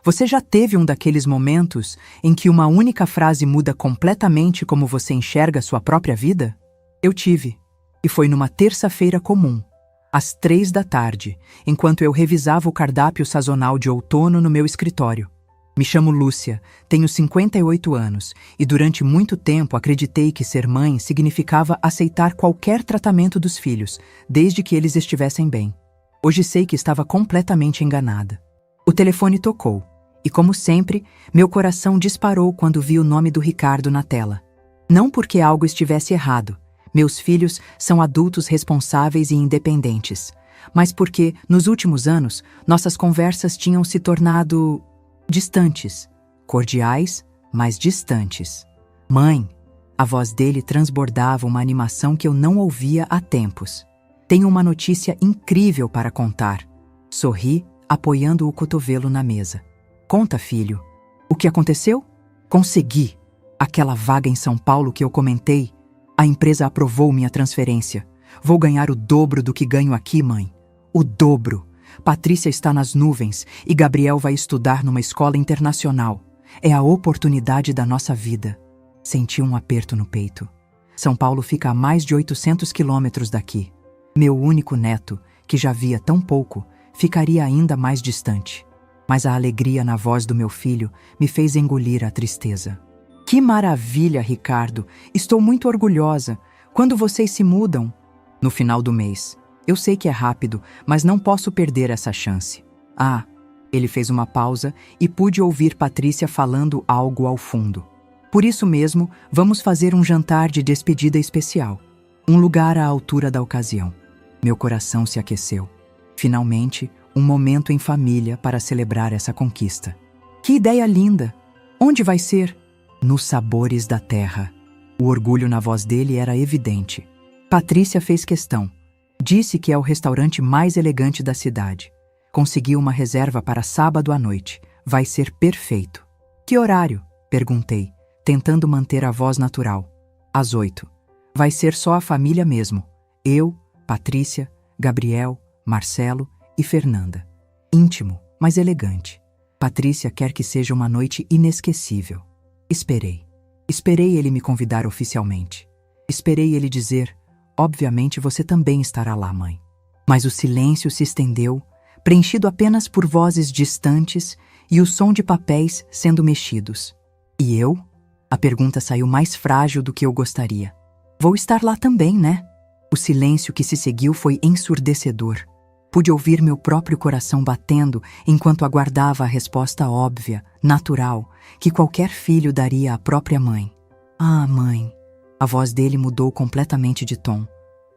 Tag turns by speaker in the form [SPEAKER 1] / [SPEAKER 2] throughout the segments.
[SPEAKER 1] Você já teve um daqueles momentos em que uma única frase muda completamente como você enxerga sua própria vida? Eu tive. E foi numa terça-feira comum, às 3 da tarde, enquanto eu revisava o cardápio sazonal de outono no meu escritório. Me chamo Lúcia, tenho 58 anos e durante muito tempo acreditei que ser mãe significava aceitar qualquer tratamento dos filhos, desde que eles estivessem bem. Hoje sei que estava completamente enganada. O telefone tocou e, como sempre, meu coração disparou quando vi o nome do Ricardo na tela. Não porque algo estivesse errado. Meus filhos são adultos responsáveis e independentes, mas porque, nos últimos anos, nossas conversas tinham se tornado distantes, cordiais, mas distantes. Mãe, a voz dele transbordava uma animação que eu não ouvia há tempos. Tenho uma notícia incrível para contar. Sorri, apoiando o cotovelo na mesa. Conta, filho. O que aconteceu? Consegui. Aquela vaga em São Paulo que eu comentei. A empresa aprovou minha transferência. Vou ganhar o dobro do que ganho aqui, mãe. O dobro. Patrícia está nas nuvens e Gabriel vai estudar numa escola internacional. É a oportunidade da nossa vida. Senti um aperto no peito. São Paulo fica a mais de 800 quilômetros daqui. Meu único neto, que já via tão pouco, ficaria ainda mais distante. Mas a alegria na voz do meu filho me fez engolir a tristeza. Que maravilha, Ricardo! Estou muito orgulhosa. Quando vocês se mudam? No final do mês. Eu sei que é rápido, mas não posso perder essa chance. Ah, ele fez uma pausa e pude ouvir Patrícia falando algo ao fundo. Por isso mesmo, vamos fazer um jantar de despedida especial. Um lugar à altura da ocasião. Meu coração se aqueceu. Finalmente, um momento em família para celebrar essa conquista. Que ideia linda! Onde vai ser? Nos Sabores da Terra. O orgulho na voz dele era evidente. Patrícia fez questão. Disse que é o restaurante mais elegante da cidade. Conseguiu uma reserva para sábado à noite. Vai ser perfeito. Que horário? Perguntei, tentando manter a voz natural. Às 8. Vai ser só a família mesmo. Eu, Patrícia, Gabriel, Marcelo e Fernanda. Íntimo, mas elegante. Patrícia quer que seja uma noite inesquecível. Esperei. Esperei ele me convidar oficialmente. Esperei ele dizer, obviamente você também estará lá, mãe. Mas o silêncio se estendeu, preenchido apenas por vozes distantes e o som de papéis sendo mexidos. E eu? A pergunta saiu mais frágil do que eu gostaria. Vou estar lá também, né? O silêncio que se seguiu foi ensurdecedor. Pude ouvir meu próprio coração batendo enquanto aguardava a resposta óbvia, natural, que qualquer filho daria à própria mãe. Ah, mãe. A voz dele mudou completamente de tom.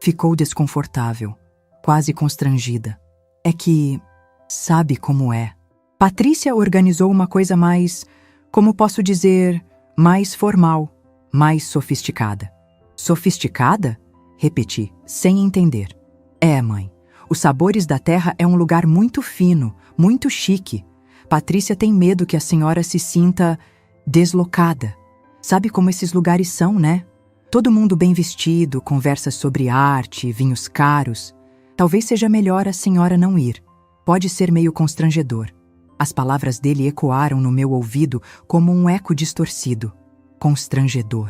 [SPEAKER 1] Ficou desconfortável, quase constrangida. É que, sabe como é. Patrícia organizou uma coisa mais, como posso dizer, mais formal, mais sofisticada. Sofisticada? Repeti, sem entender. É, mãe. Os Sabores da Terra é um lugar muito fino, muito chique. Patrícia tem medo que a senhora se sinta deslocada. Sabe como esses lugares são, né? Todo mundo bem vestido, conversas sobre arte, vinhos caros. Talvez seja melhor a senhora não ir. Pode ser meio constrangedor. As palavras dele ecoaram no meu ouvido como um eco distorcido. Constrangedor.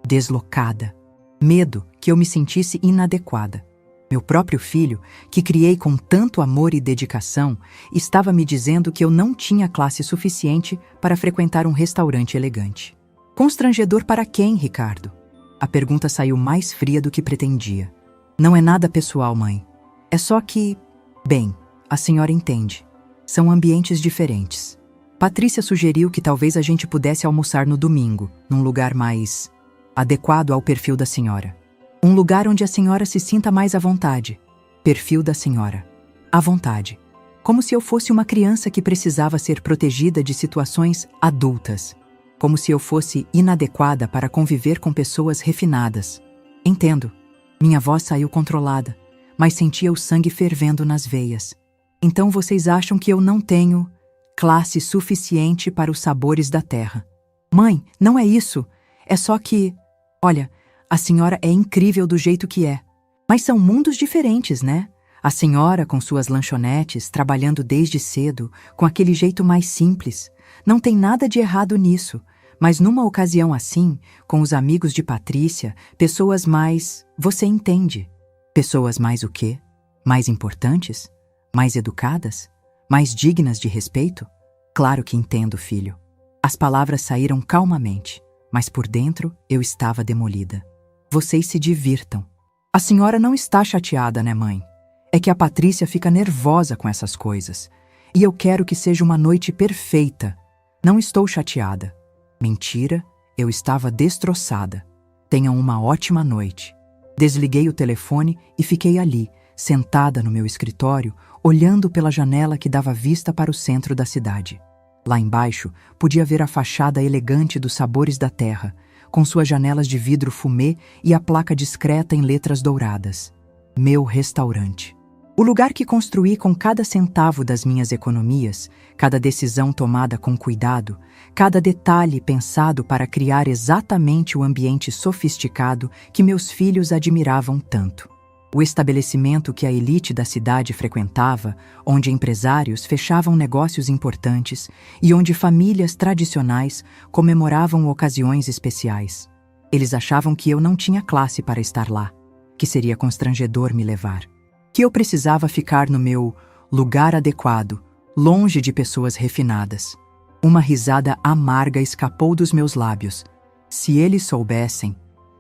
[SPEAKER 1] Deslocada. Medo que eu me sentisse inadequada. Meu próprio filho, que criei com tanto amor e dedicação, estava me dizendo que eu não tinha classe suficiente para frequentar um restaurante elegante. Constrangedor para quem, Ricardo? A pergunta saiu mais fria do que pretendia. Não é nada pessoal, mãe. É só que, bem, a senhora entende. São ambientes diferentes. Patrícia sugeriu que talvez a gente pudesse almoçar no domingo, num lugar mais adequado ao perfil da senhora. Um lugar onde a senhora se sinta mais à vontade. Perfil da senhora. À vontade. Como se eu fosse uma criança que precisava ser protegida de situações adultas. Como se eu fosse inadequada para conviver com pessoas refinadas. Entendo. Minha voz saiu controlada, mas sentia o sangue fervendo nas veias. Então vocês acham que eu não tenho classe suficiente para os Sabores da Terra. Mãe, não é isso. É só que... Olha... A senhora é incrível do jeito que é. Mas são mundos diferentes, né? A senhora com suas lanchonetes, trabalhando desde cedo, com aquele jeito mais simples. Não tem nada de errado nisso, mas numa ocasião assim, com os amigos de Patrícia, pessoas mais... Você entende? Pessoas mais o quê? Mais importantes? Mais educadas? Mais dignas de respeito? Claro que entendo, filho. As palavras saíram calmamente, mas por dentro eu estava demolida. Vocês se divirtam. A senhora não está chateada, né, mãe? É que a Patrícia fica nervosa com essas coisas. E eu quero que seja uma noite perfeita. Não estou chateada. Mentira, eu estava destroçada. Tenham uma ótima noite. Desliguei o telefone e fiquei ali, sentada no meu escritório, olhando pela janela que dava vista para o centro da cidade. Lá embaixo, podia ver a fachada elegante dos Sabores da Terra, com suas janelas de vidro fumê e a placa discreta em letras douradas. Meu restaurante. O lugar que construí com cada centavo das minhas economias, cada decisão tomada com cuidado, cada detalhe pensado para criar exatamente o ambiente sofisticado que meus filhos admiravam tanto. O estabelecimento que a elite da cidade frequentava, onde empresários fechavam negócios importantes e onde famílias tradicionais comemoravam ocasiões especiais. Eles achavam que eu não tinha classe para estar lá, que seria constrangedor me levar, que eu precisava ficar no meu lugar adequado, longe de pessoas refinadas. Uma risada amarga escapou dos meus lábios. Se eles soubessem...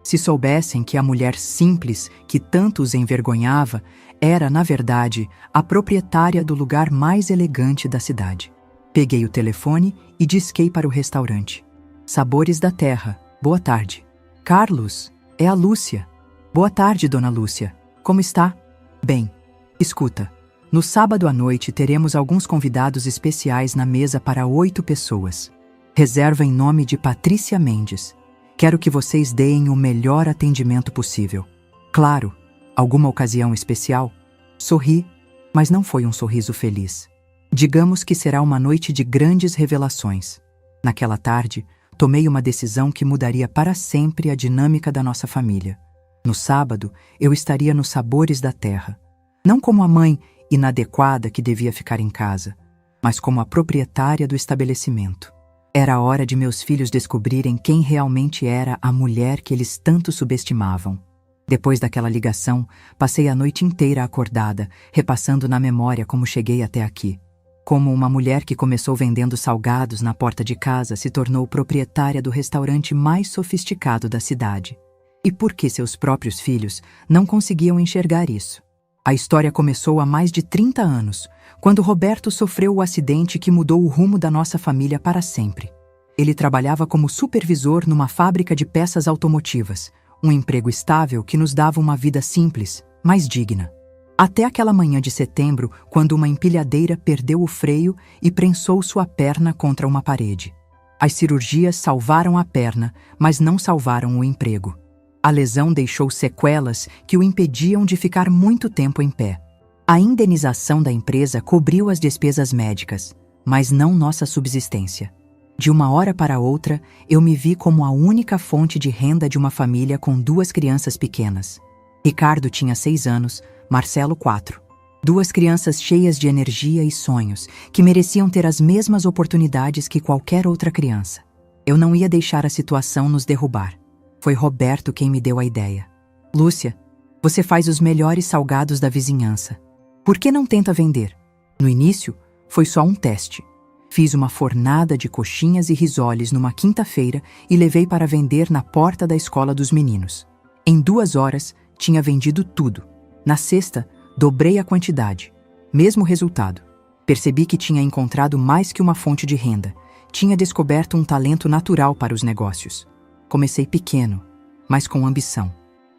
[SPEAKER 1] Se soubessem que a mulher simples, que tanto os envergonhava, era, na verdade, a proprietária do lugar mais elegante da cidade. Peguei o telefone e disquei para o restaurante. Sabores da Terra, boa tarde. Carlos, é a Lúcia. Boa tarde, dona Lúcia. Como está? Bem, escuta. No sábado à noite teremos alguns convidados especiais na mesa para 8 pessoas. Reserva em nome de Patrícia Mendes. Quero que vocês deem o melhor atendimento possível. Claro, alguma ocasião especial? Sorri, mas não foi um sorriso feliz. Digamos que será uma noite de grandes revelações. Naquela tarde, tomei uma decisão que mudaria para sempre a dinâmica da nossa família. No sábado, eu estaria nos Sabores da Terra. Não como a mãe inadequada que devia ficar em casa, mas como a proprietária do estabelecimento. Era a hora de meus filhos descobrirem quem realmente era a mulher que eles tanto subestimavam. Depois daquela ligação, passei a noite inteira acordada, repassando na memória como cheguei até aqui. Como uma mulher que começou vendendo salgados na porta de casa se tornou proprietária do restaurante mais sofisticado da cidade. E por que seus próprios filhos não conseguiam enxergar isso? A história começou há mais de 30 anos, quando Roberto sofreu o acidente que mudou o rumo da nossa família para sempre. Ele trabalhava como supervisor numa fábrica de peças automotivas, um emprego estável que nos dava uma vida simples, mas digna. Até aquela manhã de setembro, quando uma empilhadeira perdeu o freio e prensou sua perna contra uma parede. As cirurgias salvaram a perna, mas não salvaram o emprego. A lesão deixou sequelas que o impediam de ficar muito tempo em pé. A indenização da empresa cobriu as despesas médicas, mas não nossa subsistência. De uma hora para outra, eu me vi como a única fonte de renda de uma família com 2 crianças pequenas. Ricardo tinha 6 anos, Marcelo 4. 2 crianças cheias de energia e sonhos, que mereciam ter as mesmas oportunidades que qualquer outra criança. Eu não ia deixar a situação nos derrubar. Foi Roberto quem me deu a ideia. Lúcia, você faz os melhores salgados da vizinhança. Por que não tenta vender? No início, foi só um teste. Fiz uma fornada de coxinhas e risoles numa quinta-feira e levei para vender na porta da escola dos meninos. Em 2 horas, tinha vendido tudo. Na sexta, dobrei a quantidade. Mesmo resultado. Percebi que tinha encontrado mais que uma fonte de renda. Tinha descoberto um talento natural para os negócios. Comecei pequeno, mas com ambição.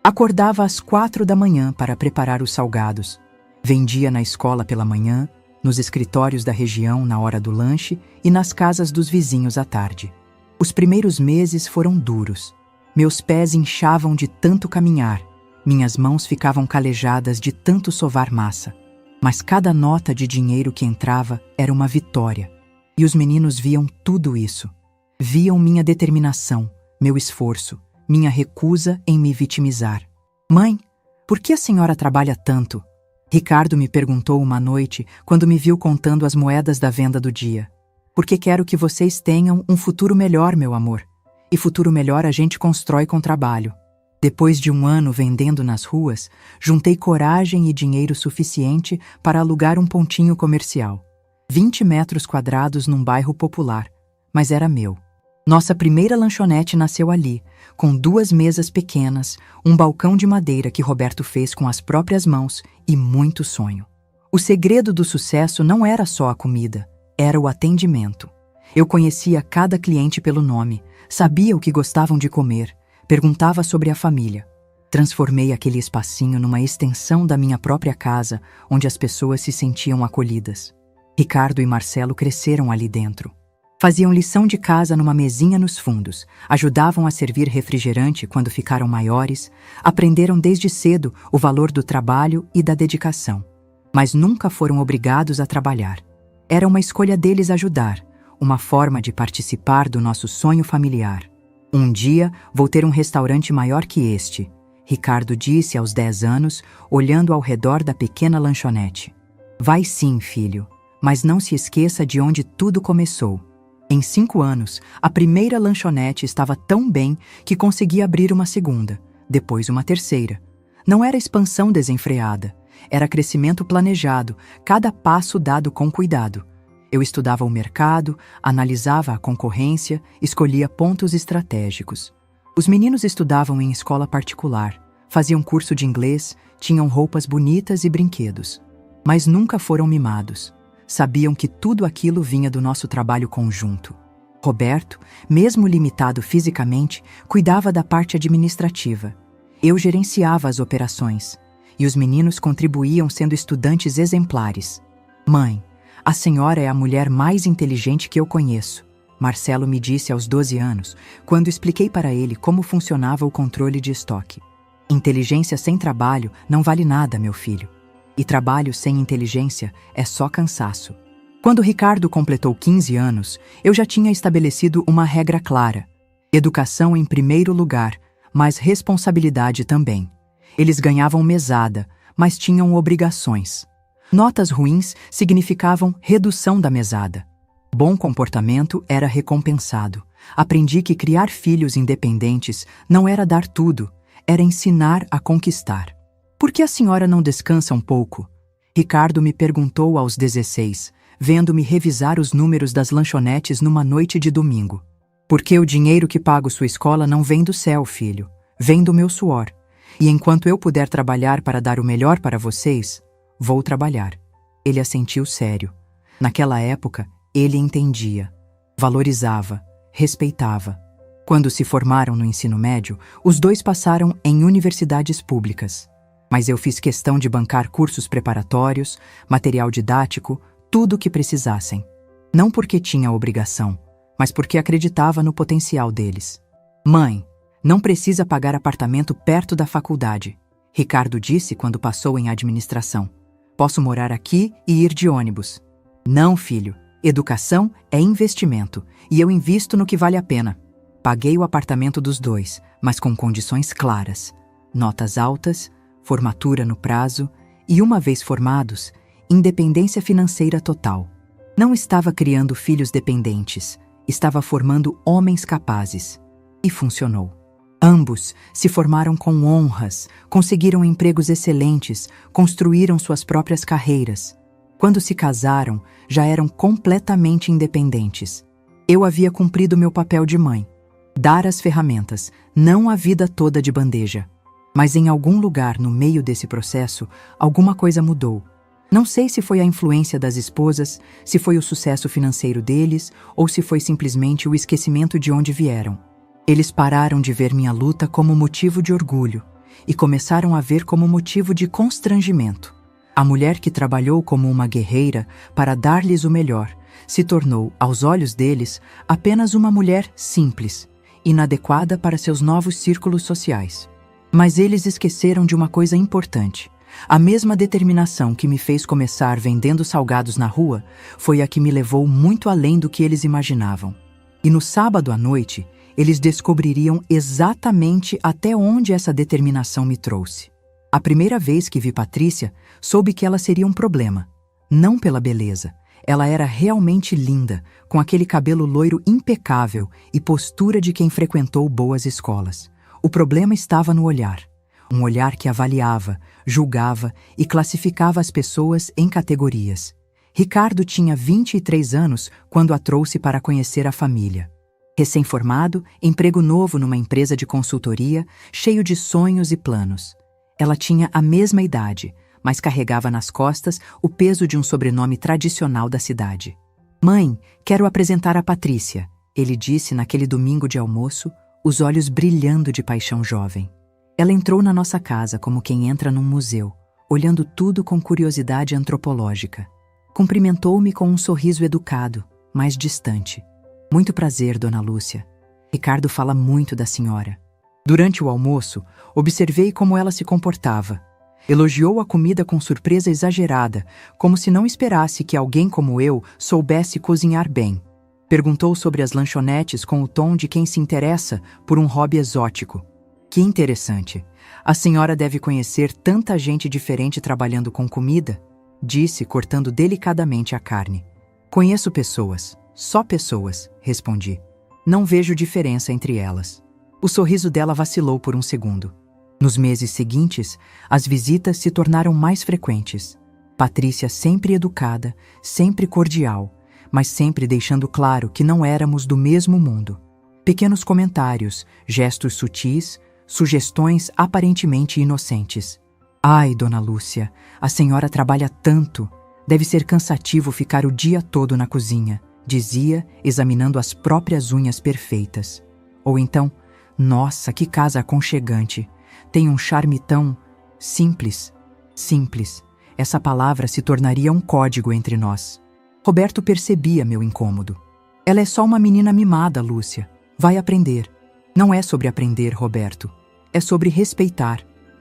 [SPEAKER 1] Acordava às 4 da manhã para preparar os salgados. Vendia na escola pela manhã, nos escritórios da região na hora do lanche e nas casas dos vizinhos à tarde. Os primeiros meses foram duros. Meus pés inchavam de tanto caminhar. Minhas mãos ficavam calejadas de tanto sovar massa. Mas cada nota de dinheiro que entrava era uma vitória. E os meninos viam tudo isso. Viam minha determinação, meu esforço, minha recusa em me vitimizar. Mãe, por que a senhora trabalha tanto? Ricardo me perguntou uma noite, quando me viu contando as moedas da venda do dia. Porque quero que vocês tenham um futuro melhor, meu amor. E futuro melhor a gente constrói com trabalho. Depois de 1 ano vendendo nas ruas, juntei coragem e dinheiro suficiente para alugar um pontinho comercial. 20 metros quadrados num bairro popular, mas era meu. Nossa primeira lanchonete nasceu ali, com 2 mesas pequenas, um balcão de madeira que Roberto fez com as próprias mãos e muito sonho. O segredo do sucesso não era só a comida, era o atendimento. Eu conhecia cada cliente pelo nome, sabia o que gostavam de comer, perguntava sobre a família. Transformei aquele espacinho numa extensão da minha própria casa, onde as pessoas se sentiam acolhidas. Ricardo e Marcelo cresceram ali dentro. Faziam lição de casa numa mesinha nos fundos, ajudavam a servir refrigerante quando ficaram maiores, aprenderam desde cedo o valor do trabalho e da dedicação. Mas nunca foram obrigados a trabalhar. Era uma escolha deles ajudar, uma forma de participar do nosso sonho familiar. Um dia vou ter um restaurante maior que este, Ricardo disse aos 10 anos, olhando ao redor da pequena lanchonete. Vai sim, filho, mas não se esqueça de onde tudo começou. Em 5 anos, a primeira lanchonete estava tão bem que consegui abrir uma segunda, depois uma terceira. Não era expansão desenfreada, era crescimento planejado, cada passo dado com cuidado. Eu estudava o mercado, analisava a concorrência, escolhia pontos estratégicos. Os meninos estudavam em escola particular, faziam curso de inglês, tinham roupas bonitas e brinquedos. Mas nunca foram mimados. Sabiam que tudo aquilo vinha do nosso trabalho conjunto. Roberto, mesmo limitado fisicamente, cuidava da parte administrativa. Eu gerenciava as operações. E os meninos contribuíam sendo estudantes exemplares. Mãe, a senhora é a mulher mais inteligente que eu conheço, Marcelo me disse aos 12 anos, quando expliquei para ele como funcionava o controle de estoque. Inteligência sem trabalho não vale nada, meu filho. E trabalho sem inteligência é só cansaço. Quando Ricardo completou 15 anos, eu já tinha estabelecido uma regra clara. Educação em primeiro lugar, mas responsabilidade também. Eles ganhavam mesada, mas tinham obrigações. Notas ruins significavam redução da mesada. Bom comportamento era recompensado. Aprendi que criar filhos independentes não era dar tudo, era ensinar a conquistar. Por que a senhora não descansa um pouco? Ricardo me perguntou aos 16, vendo-me revisar os números das lanchonetes numa noite de domingo. Porque o dinheiro que pago sua escola não vem do céu, filho. Vem do meu suor. E enquanto eu puder trabalhar para dar o melhor para vocês, vou trabalhar. Ele assentiu sério. Naquela época, ele entendia, valorizava, respeitava. Quando se formaram no ensino médio, os dois passaram em universidades públicas. Mas eu fiz questão de bancar cursos preparatórios, material didático, tudo o que precisassem. Não porque tinha obrigação, mas porque acreditava no potencial deles. Mãe, não precisa pagar apartamento perto da faculdade, Ricardo disse quando passou em administração. Posso morar aqui e ir de ônibus. Não, filho. Educação é investimento e eu invisto no que vale a pena. Paguei o apartamento dos dois, mas com condições claras. Notas altas, formatura no prazo e, uma vez formados, independência financeira total. Não estava criando filhos dependentes, estava formando homens capazes. E funcionou. Ambos se formaram com honras, conseguiram empregos excelentes, construíram suas próprias carreiras. Quando se casaram, já eram completamente independentes. Eu havia cumprido meu papel de mãe. Dar as ferramentas, não a vida toda de bandeja. Mas em algum lugar no meio desse processo, alguma coisa mudou. Não sei se foi a influência das esposas, se foi o sucesso financeiro deles, ou se foi simplesmente o esquecimento de onde vieram. Eles pararam de ver minha luta como motivo de orgulho e começaram a ver como motivo de constrangimento. A mulher que trabalhou como uma guerreira para dar-lhes o melhor se tornou, aos olhos deles, apenas uma mulher simples, inadequada para seus novos círculos sociais. Mas eles esqueceram de uma coisa importante. A mesma determinação que me fez começar vendendo salgados na rua foi a que me levou muito além do que eles imaginavam. E no sábado à noite, eles descobririam exatamente até onde essa determinação me trouxe. A primeira vez que vi Patrícia, soube que ela seria um problema. Não pela beleza. Ela era realmente linda, com aquele cabelo loiro impecável e postura de quem frequentou boas escolas. O problema estava no olhar. Um olhar que avaliava, julgava e classificava as pessoas em categorias. Ricardo tinha 23 anos quando a trouxe para conhecer a família. Recém-formado, emprego novo numa empresa de consultoria, cheio de sonhos e planos. Ela tinha a mesma idade, mas carregava nas costas o peso de um sobrenome tradicional da cidade. "Mãe, quero apresentar a Patrícia", ele disse naquele domingo de almoço, os olhos brilhando de paixão jovem. Ela entrou na nossa casa como quem entra num museu, olhando tudo com curiosidade antropológica. Cumprimentou-me com um sorriso educado, mas distante. "Muito prazer, Dona Lúcia. Ricardo fala muito da senhora." Durante o almoço, observei como ela se comportava. Elogiou a comida com surpresa exagerada, como se não esperasse que alguém como eu soubesse cozinhar bem. Perguntou sobre as lanchonetes com o tom de quem se interessa por um hobby exótico. "Que interessante. A senhora deve conhecer tanta gente diferente trabalhando com comida", disse, cortando delicadamente a carne. "Conheço pessoas, só pessoas", respondi. "Não vejo diferença entre elas." O sorriso dela vacilou por um segundo. Nos meses seguintes, as visitas se tornaram mais frequentes. Patrícia sempre educada, sempre cordial, mas sempre deixando claro que não éramos do mesmo mundo. Pequenos comentários, gestos sutis, sugestões aparentemente inocentes. "Ai, Dona Lúcia, a senhora trabalha tanto. Deve ser cansativo ficar o dia todo na cozinha", dizia, examinando as próprias unhas perfeitas. Ou então, "Nossa, que casa aconchegante. Tem um charme tão simples." Simples. Essa palavra se tornaria um código entre nós. Roberto percebia meu incômodo. "Ela é só uma menina mimada, Lúcia. Vai aprender." "Não é sobre aprender, Roberto. É sobre respeitar.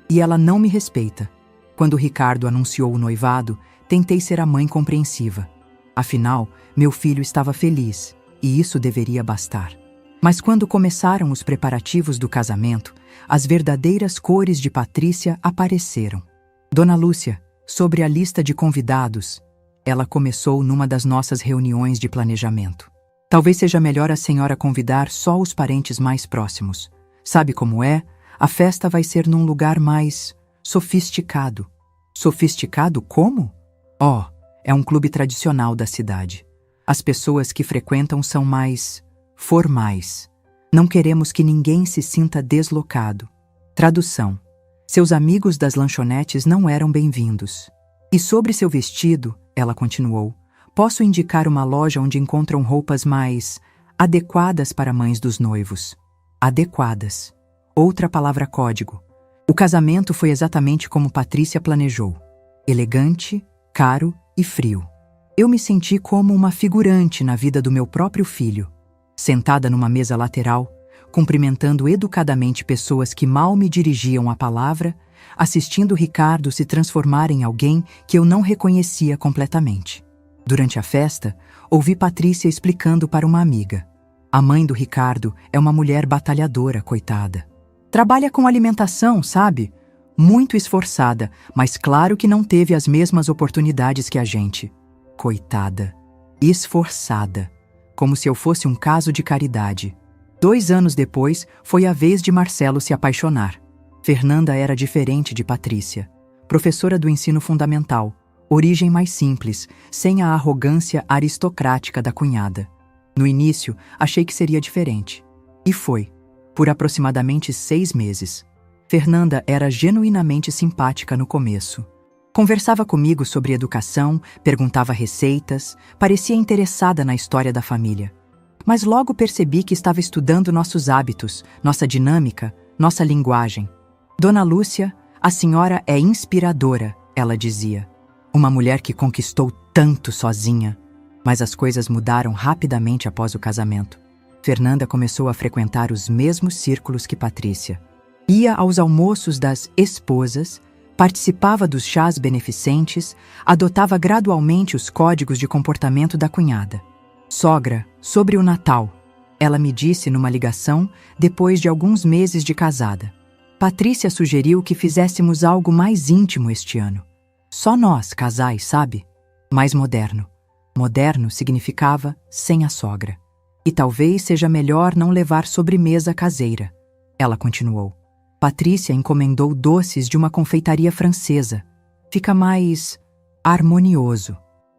[SPEAKER 1] E ela não me respeita." Quando Ricardo anunciou o noivado, tentei ser a mãe compreensiva. Afinal, meu filho estava feliz, e isso deveria bastar. Mas quando começaram os preparativos do casamento, as verdadeiras cores de Patrícia apareceram. "Dona Lúcia, sobre a lista de convidados", ela começou numa das nossas reuniões de planejamento. "Talvez seja melhor a senhora convidar só os parentes mais próximos. Sabe como é? A festa vai ser num lugar mais sofisticado." "Sofisticado como?" "Oh, é um clube tradicional da cidade. As pessoas que frequentam são mais formais. Não queremos que ninguém se sinta deslocado." Tradução: seus amigos das lanchonetes não eram bem-vindos. "E sobre seu vestido", ela continuou, "posso indicar uma loja onde encontram roupas mais adequadas para mães dos noivos." Adequadas. Outra palavra código. O casamento foi exatamente como Patrícia planejou. Elegante, caro e frio. Eu me senti como uma figurante na vida do meu próprio filho. Sentada numa mesa lateral, cumprimentando educadamente pessoas que mal me dirigiam a palavra, assistindo Ricardo se transformar em alguém que eu não reconhecia completamente. Durante a festa, ouvi Patrícia explicando para uma amiga. A mãe do Ricardo é uma mulher batalhadora, coitada. Trabalha com alimentação, sabe? Muito esforçada, mas claro que não teve as mesmas oportunidades que a gente. Coitada. Esforçada. Como se eu fosse um caso de caridade. 2 anos depois, foi a vez de Marcelo se apaixonar. Fernanda era diferente de Patrícia. Professora do ensino fundamental, origem mais simples, sem a arrogância aristocrática da cunhada. No início, achei que seria diferente. E foi. Por aproximadamente 6 meses. Fernanda era genuinamente simpática no começo. Conversava comigo sobre educação, perguntava receitas, parecia interessada na história da família. Mas logo percebi que estava estudando nossos hábitos, nossa dinâmica, nossa linguagem. "Dona Lúcia, a senhora é inspiradora", ela dizia. "Uma mulher que conquistou tanto sozinha." Mas as coisas mudaram rapidamente após o casamento. Fernanda começou a frequentar os mesmos círculos que Patrícia. Ia aos almoços das esposas, participava dos chás beneficentes, adotava gradualmente os códigos de comportamento da cunhada. "Sogra, sobre o Natal", ela me disse numa ligação depois de alguns meses de casada. "Patrícia sugeriu que fizéssemos algo mais íntimo este ano. Só nós, casais, sabe? Mais moderno. Moderno significava sem a sogra. E talvez seja melhor não levar sobremesa caseira. Ela continuou. Patrícia encomendou doces de uma confeitaria francesa. Fica mais harmonioso.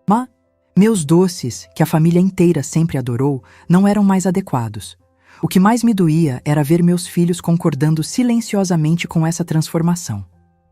[SPEAKER 1] Mas meus doces, que a família inteira sempre adorou, não eram mais adequados. O que mais me doía era ver meus filhos concordando silenciosamente com essa transformação.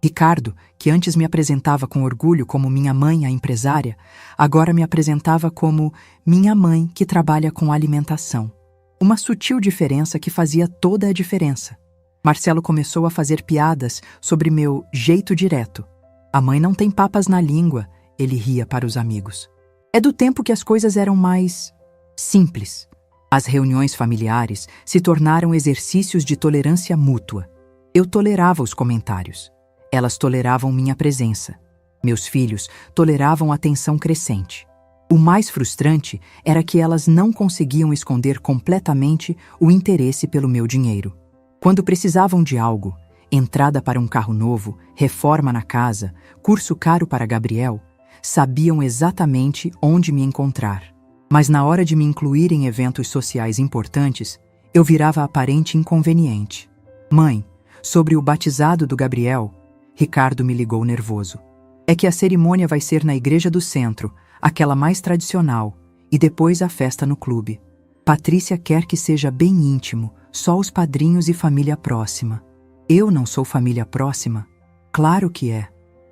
[SPEAKER 1] Ricardo, que antes me apresentava com orgulho como minha mãe, a empresária, agora me apresentava como minha mãe que trabalha com alimentação. Uma sutil diferença que fazia toda a diferença. Marcelo começou a fazer piadas sobre meu jeito direto. A mãe não tem papas na língua, ele ria para os amigos. É do tempo que as coisas eram mais simples. As reuniões familiares se tornaram exercícios de tolerância mútua. Eu tolerava os comentários. Elas toleravam minha presença. Meus filhos toleravam a tensão crescente. O mais frustrante era que elas não conseguiam esconder completamente o interesse pelo meu dinheiro. Quando precisavam de algo, entrada para um carro novo, reforma na casa, curso caro para Gabriel, sabiam exatamente onde me encontrar. Mas na hora de me incluir em eventos sociais importantes, eu virava aparente inconveniente. Mãe, sobre o batizado do Gabriel, Ricardo me ligou nervoso. É que a cerimônia vai ser na igreja do centro, aquela mais tradicional, e depois a festa no clube. Patrícia quer que seja bem íntimo, só os padrinhos e família próxima. Eu não sou família próxima? Claro que é.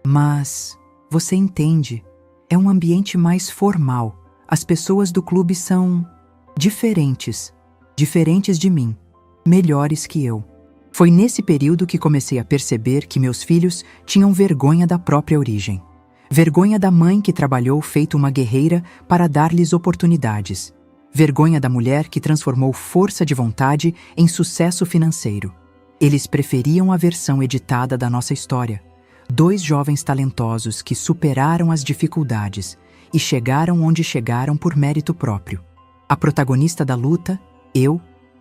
[SPEAKER 1] Mas, você entende, é um ambiente mais formal. As pessoas do clube são diferentes de mim, melhores que eu. Foi nesse período que comecei a perceber que meus filhos tinham vergonha da própria origem. Vergonha da mãe que trabalhou feito uma guerreira para dar-lhes oportunidades. Vergonha da mulher que transformou força de vontade em sucesso financeiro. Eles preferiam a versão editada da nossa história. 2 jovens talentosos que superaram as dificuldades e chegaram onde chegaram por mérito próprio. A protagonista da luta, eu,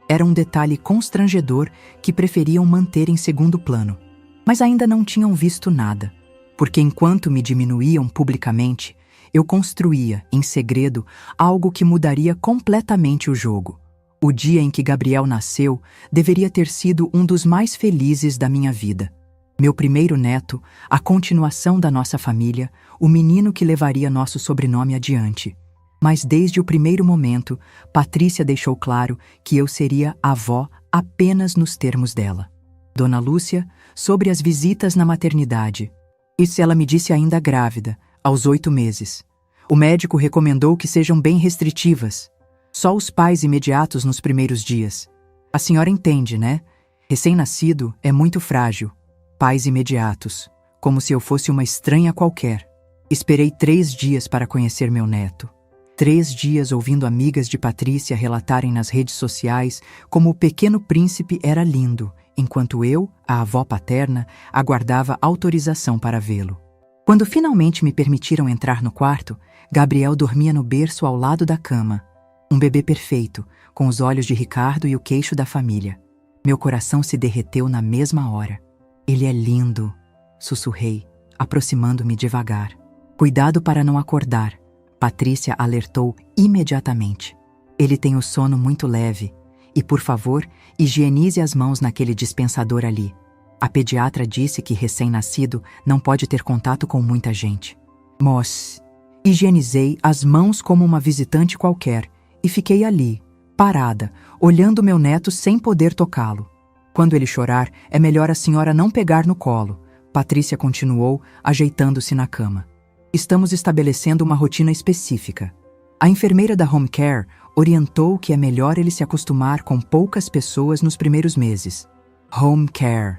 [SPEAKER 1] era um detalhe constrangedor que preferiam manter em segundo plano. Mas ainda não tinham visto nada, porque enquanto me diminuíam publicamente, eu construía, em segredo, algo que mudaria completamente o jogo. O dia em que Gabriel nasceu deveria ter sido um dos mais felizes da minha vida. Meu primeiro neto, a continuação da nossa família, o menino que levaria nosso sobrenome adiante. Mas desde o primeiro momento, Patrícia deixou claro que eu seria avó apenas nos termos dela. Dona Lúcia, sobre as visitas na maternidade. Isso ela me disse ainda grávida, aos 8 meses. O médico recomendou que sejam bem restritivas. Só os pais imediatos nos primeiros dias. A senhora entende, né? Recém-nascido é muito frágil. Pais imediatos, como se eu fosse uma estranha qualquer. Esperei 3 dias para conhecer meu neto. 3 dias ouvindo amigas de Patrícia relatarem nas redes sociais como o pequeno príncipe era lindo, enquanto eu, a avó paterna, aguardava autorização para vê-lo. Quando finalmente me permitiram entrar no quarto, Gabriel dormia no berço ao lado da cama. Um bebê perfeito, com os olhos de Ricardo e o queixo da família. Meu coração se derreteu na mesma hora. Ele é lindo, sussurrei, aproximando-me devagar. Cuidado para não acordar. Patrícia alertou imediatamente. Ele tem o sono muito leve. E, por favor, higienize as mãos naquele dispensador ali. A pediatra disse que recém-nascido não pode ter contato com muita gente. Mas higienizei as mãos como uma visitante qualquer e fiquei ali, parada, olhando meu neto sem poder tocá-lo. Quando ele chorar, é melhor a senhora não pegar no colo. Patrícia continuou, ajeitando-se na cama. Estamos estabelecendo uma rotina específica. A enfermeira da home care orientou que é melhor ele se acostumar com poucas pessoas nos primeiros meses. Home care,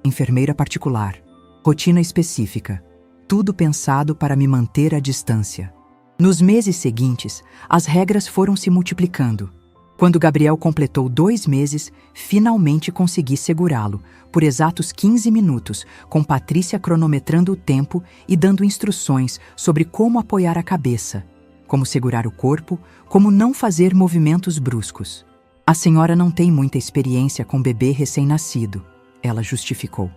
[SPEAKER 1] enfermeira particular, rotina específica, tudo pensado para me manter à distância. Nos meses seguintes, as regras foram se multiplicando. Quando Gabriel completou 2 meses, finalmente consegui segurá-lo, por exatos 15 minutos, com Patrícia cronometrando o tempo e dando instruções sobre como apoiar a cabeça, como segurar o corpo, como não fazer movimentos bruscos. A senhora não tem muita experiência com bebê recém-nascido, ela justificou.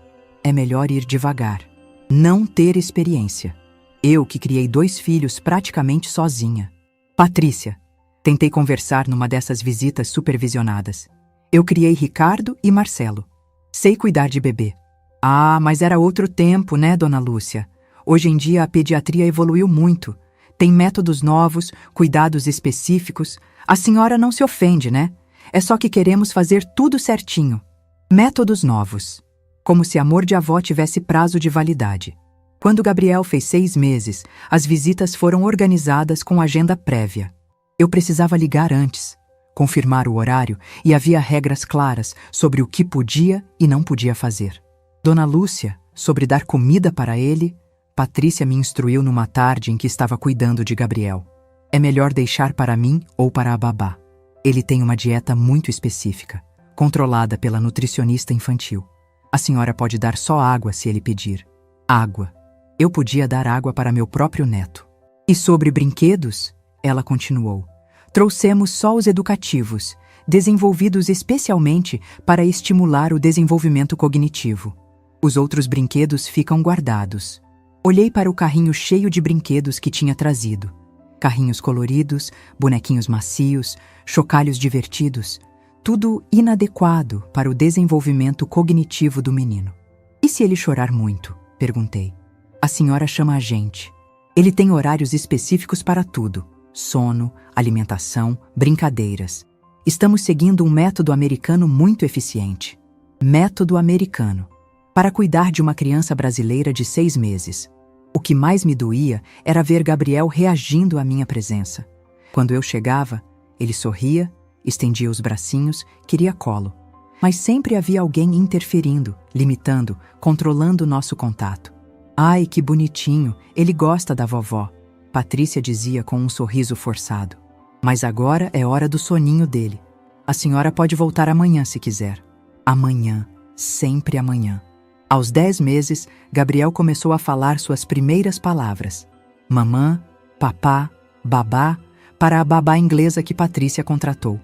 [SPEAKER 1] É melhor ir devagar. Não ter experiência. Eu que criei 2 filhos praticamente sozinha. Patrícia. Tentei conversar numa dessas visitas supervisionadas. Eu criei Ricardo e Marcelo. Sei cuidar de bebê. Ah, mas era outro tempo, né, dona Lúcia? Hoje em dia a pediatria evoluiu muito. Tem métodos novos, cuidados específicos. A senhora não se ofende, né? É só que queremos fazer tudo certinho. Métodos novos. Como se amor de avó tivesse prazo de validade. Quando Gabriel fez 6 meses, as visitas foram organizadas com agenda prévia. Eu precisava ligar antes, confirmar o horário e havia regras claras sobre o que podia e não podia fazer. Dona Lúcia, sobre dar comida para ele, Patrícia me instruiu numa tarde em que estava cuidando de Gabriel. É melhor deixar para mim ou para a babá. Ele tem uma dieta muito específica, controlada pela nutricionista infantil. A senhora pode dar só água se ele pedir. Água. Eu podia dar água para meu próprio neto. E sobre brinquedos, ela continuou. Trouxemos só os educativos, desenvolvidos especialmente para estimular o desenvolvimento cognitivo. Os outros brinquedos ficam guardados. Olhei para o carrinho cheio de brinquedos que tinha trazido. Carrinhos coloridos, bonequinhos macios, chocalhos divertidos. Tudo inadequado para o desenvolvimento cognitivo do menino. E se ele chorar muito? Perguntei. A senhora chama a gente. Ele tem horários específicos para tudo. Sono, alimentação, brincadeiras. Estamos seguindo um método americano muito eficiente. Método americano. Para cuidar de uma criança brasileira de 6 meses. O que mais me doía era ver Gabriel reagindo à minha presença. Quando eu chegava, ele sorria, estendia os bracinhos, queria colo. Mas sempre havia alguém interferindo, limitando, controlando o nosso contato. Ai, que bonitinho, ele gosta da vovó, Patrícia dizia com um sorriso forçado. Mas agora é hora do soninho dele. A senhora pode voltar amanhã se quiser. Amanhã, sempre amanhã. Aos 10 meses, Gabriel começou a falar suas primeiras palavras. Mamã, papá, babá, para a babá inglesa que Patrícia contratou.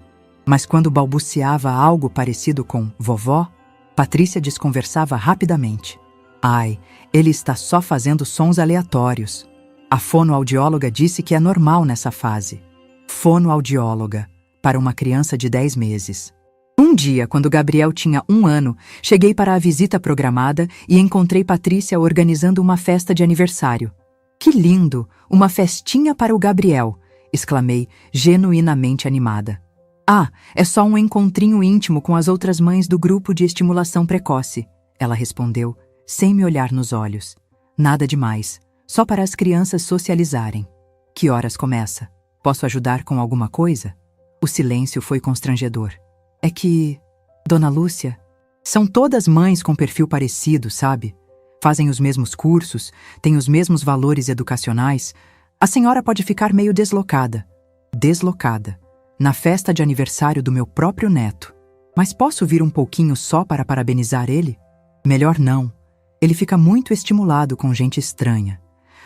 [SPEAKER 1] Mas quando balbuciava algo parecido com vovó, Patrícia desconversava rapidamente. Ai, ele está só fazendo sons aleatórios. A fonoaudióloga disse que é normal nessa fase. Fonoaudióloga, para uma criança de 10 meses. Um dia, quando Gabriel tinha 1 ano, cheguei para a visita programada e encontrei Patrícia organizando uma festa de aniversário. Que lindo! Uma festinha para o Gabriel! Exclamei, genuinamente animada. Ah, é só um encontrinho íntimo com as outras mães do grupo de estimulação precoce, ela respondeu, sem me olhar nos olhos. Nada demais, só para as crianças socializarem. Que horas começa? Posso ajudar com alguma coisa? O silêncio foi constrangedor. É que, Dona Lúcia, são todas mães com perfil parecido, sabe? Fazem os mesmos cursos, têm os mesmos valores educacionais. A senhora pode ficar meio deslocada. Deslocada. Na festa de aniversário do meu próprio neto. Mas posso vir um pouquinho só para parabenizar ele? Melhor não. Ele fica muito estimulado com gente estranha.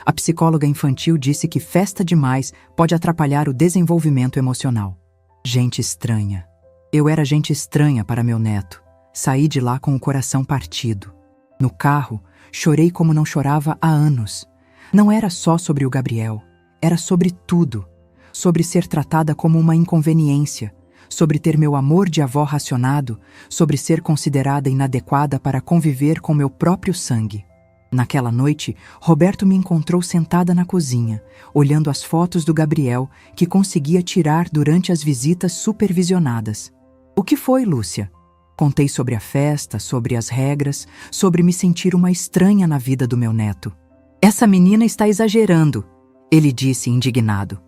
[SPEAKER 1] A psicóloga infantil disse que festa demais pode atrapalhar o desenvolvimento emocional. Gente estranha. Eu era gente estranha para meu neto. Saí de lá com o coração partido. No carro, chorei como não chorava há anos. Não era só sobre o Gabriel. Era sobre tudo. Sobre ser tratada como uma inconveniência. Sobre ter meu amor de avó racionado. Sobre ser considerada inadequada para conviver com meu próprio sangue. Naquela noite, Roberto me encontrou sentada na cozinha, olhando as fotos do Gabriel que conseguia tirar durante as visitas supervisionadas. O que foi, Lúcia? Contei sobre a festa, sobre as regras, sobre me sentir uma estranha na vida do meu neto. Essa menina está exagerando, ele disse indignado.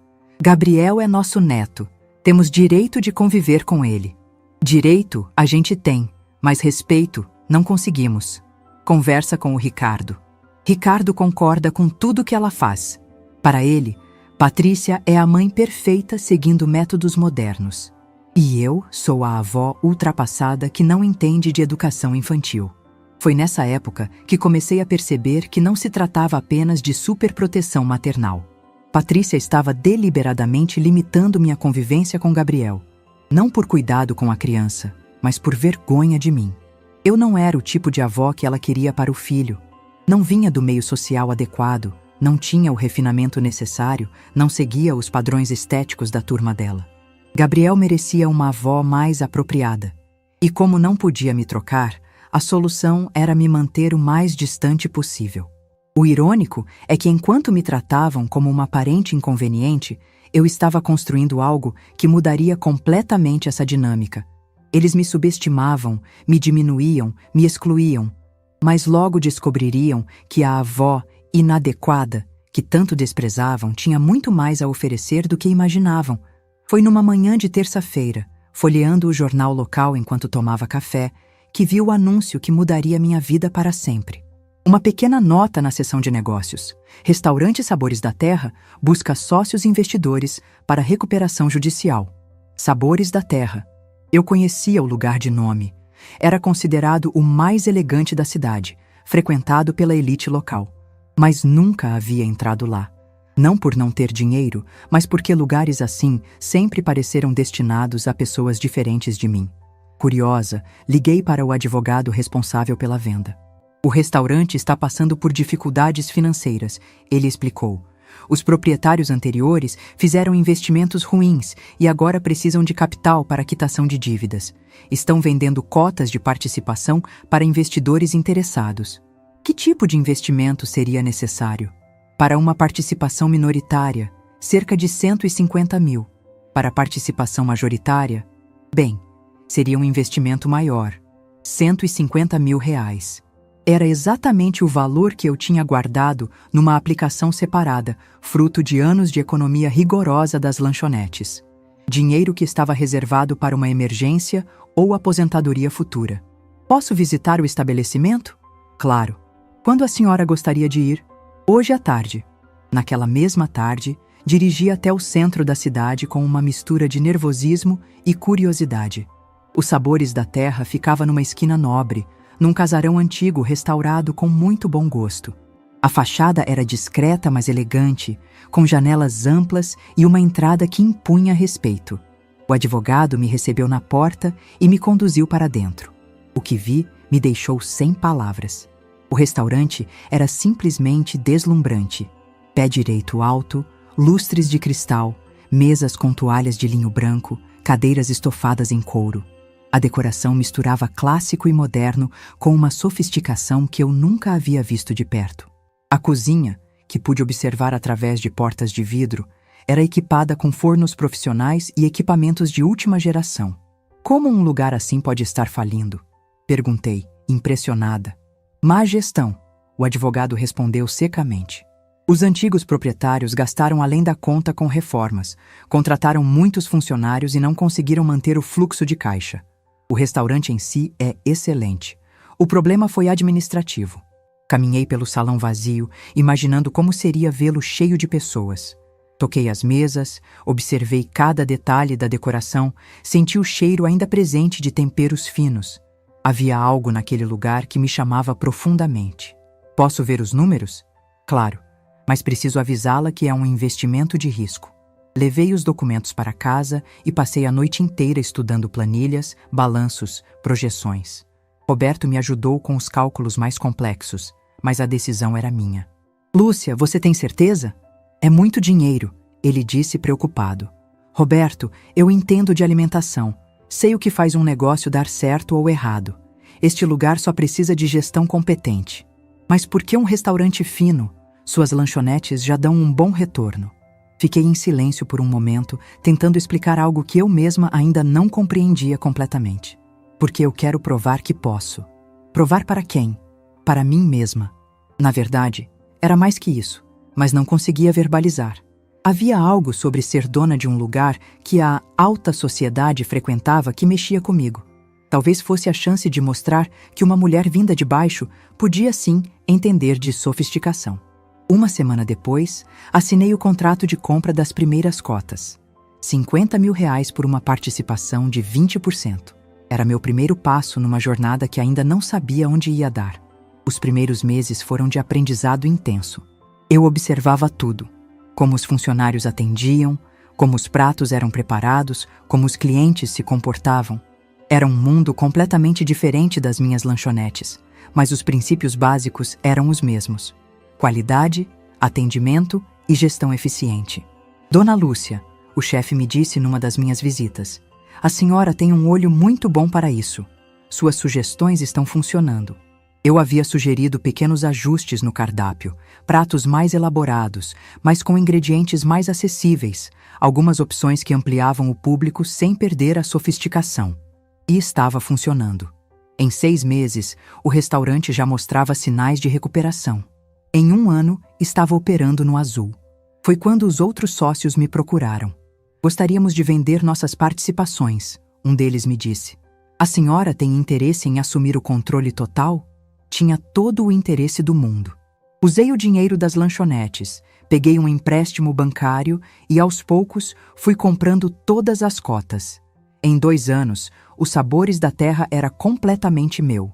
[SPEAKER 1] Gabriel é nosso neto. Temos direito de conviver com ele. Direito a gente tem, mas respeito não conseguimos. Conversa com o Ricardo. Ricardo concorda com tudo que ela faz. Para ele, Patrícia é a mãe perfeita seguindo métodos modernos. E eu sou a avó ultrapassada que não entende de educação infantil. Foi nessa época que comecei a perceber que não se tratava apenas de superproteção maternal. Patrícia estava deliberadamente limitando minha convivência com Gabriel. Não por cuidado com a criança, mas por vergonha de mim. Eu não era o tipo de avó que ela queria para o filho. Não vinha do meio social adequado, não tinha o refinamento necessário, não seguia os padrões estéticos da turma dela. Gabriel merecia uma avó mais apropriada. E como não podia me trocar, a solução era me manter o mais distante possível. O irônico é que enquanto me tratavam como uma parente inconveniente, eu estava construindo algo que mudaria completamente essa dinâmica. Eles me subestimavam, me diminuíam, me excluíam, mas logo descobririam que a avó inadequada, que tanto desprezavam, tinha muito mais a oferecer do que imaginavam. Foi numa manhã de terça-feira, folheando o jornal local enquanto tomava café, que vi o anúncio que mudaria minha vida para sempre. Uma pequena nota na seção de negócios. Restaurante Sabores da Terra busca sócios investidores para recuperação judicial. Sabores da Terra. Eu conhecia o lugar de nome. Era considerado o mais elegante da cidade, frequentado pela elite local. Mas nunca havia entrado lá. Não por não ter dinheiro, mas porque lugares assim sempre pareceram destinados a pessoas diferentes de mim. Curiosa, liguei para o advogado responsável pela venda. O restaurante está passando por dificuldades financeiras, ele explicou. Os proprietários anteriores fizeram investimentos ruins e agora precisam de capital para a quitação de dívidas. Estão vendendo cotas de participação para investidores interessados. Que tipo de investimento seria necessário? Para uma participação minoritária, cerca de 150 mil. Para a participação majoritária, bem, seria um investimento maior, 150 mil reais. Era exatamente o valor que eu tinha guardado numa aplicação separada, fruto de anos de economia rigorosa das lanchonetes. Dinheiro que estava reservado para uma emergência ou aposentadoria futura. Posso visitar o estabelecimento? Claro. Quando a senhora gostaria de ir? Hoje à tarde. Naquela mesma tarde, dirigi até o centro da cidade com uma mistura de nervosismo e curiosidade. Os Sabores da Terra ficava numa esquina nobre, num casarão antigo restaurado com muito bom gosto. A fachada era discreta, mas elegante, com janelas amplas e uma entrada que impunha respeito. O advogado me recebeu na porta e me conduziu para dentro. O que vi me deixou sem palavras. O restaurante era simplesmente deslumbrante. Pé direito alto, lustres de cristal, mesas com toalhas de linho branco, cadeiras estofadas em couro. A decoração misturava clássico e moderno com uma sofisticação que eu nunca havia visto de perto. A cozinha, que pude observar através de portas de vidro, era equipada com fornos profissionais e equipamentos de última geração. Como um lugar assim pode estar falindo? Perguntei, impressionada. Má gestão, o advogado respondeu secamente. Os antigos proprietários gastaram além da conta com reformas, contrataram muitos funcionários e não conseguiram manter o fluxo de caixa. O restaurante em si é excelente. O problema foi administrativo. Caminhei pelo salão vazio, imaginando como seria vê-lo cheio de pessoas. Toquei as mesas, observei cada detalhe da decoração, senti o cheiro ainda presente de temperos finos. Havia algo naquele lugar que me chamava profundamente. Posso ver os números? Claro, mas preciso avisá-la que é um investimento de risco. Levei os documentos para casa e passei a noite inteira estudando planilhas, balanços, projeções. Roberto me ajudou com os cálculos mais complexos, mas a decisão era minha. Lúcia, você tem certeza? É muito dinheiro, ele disse preocupado. Roberto, eu entendo de alimentação. Sei o que faz um negócio dar certo ou errado. Este lugar só precisa de gestão competente. Mas por que um restaurante fino? Suas lanchonetes já dão um bom retorno. Fiquei em silêncio por um momento, tentando explicar algo que eu mesma ainda não compreendia completamente. Porque eu quero provar que posso. Provar para quem? Para mim mesma. Na verdade, era mais que isso, mas não conseguia verbalizar. Havia algo sobre ser dona de um lugar que a alta sociedade frequentava que mexia comigo. Talvez fosse a chance de mostrar que uma mulher vinda de baixo podia sim entender de sofisticação. Uma semana depois, assinei o contrato de compra das primeiras cotas. 50 mil reais por uma participação de 20%. Era meu primeiro passo numa jornada que ainda não sabia onde ia dar. Os primeiros meses foram de aprendizado intenso. Eu observava tudo. Como os funcionários atendiam, como os pratos eram preparados, como os clientes se comportavam. Era um mundo completamente diferente das minhas lanchonetes. mas os princípios básicos eram os mesmos: qualidade, atendimento e gestão eficiente. Dona Lúcia, o chefe me disse numa das minhas visitas, a senhora tem um olho muito bom para isso. Suas sugestões estão funcionando. Eu havia sugerido pequenos ajustes no cardápio, pratos mais elaborados, mas com ingredientes mais acessíveis, algumas opções que ampliavam o público sem perder a sofisticação. E estava funcionando. Em 6 meses, o restaurante já mostrava sinais de recuperação. Em 1 ano, estava operando no azul. Foi quando os outros sócios me procuraram. Gostaríamos de vender nossas participações, um deles me disse. A senhora tem interesse em assumir o controle total? Tinha todo o interesse do mundo. Usei o dinheiro das lanchonetes, peguei um empréstimo bancário e, aos poucos, fui comprando todas as cotas. Em 2 anos, os Sabores da Terra era completamente meu.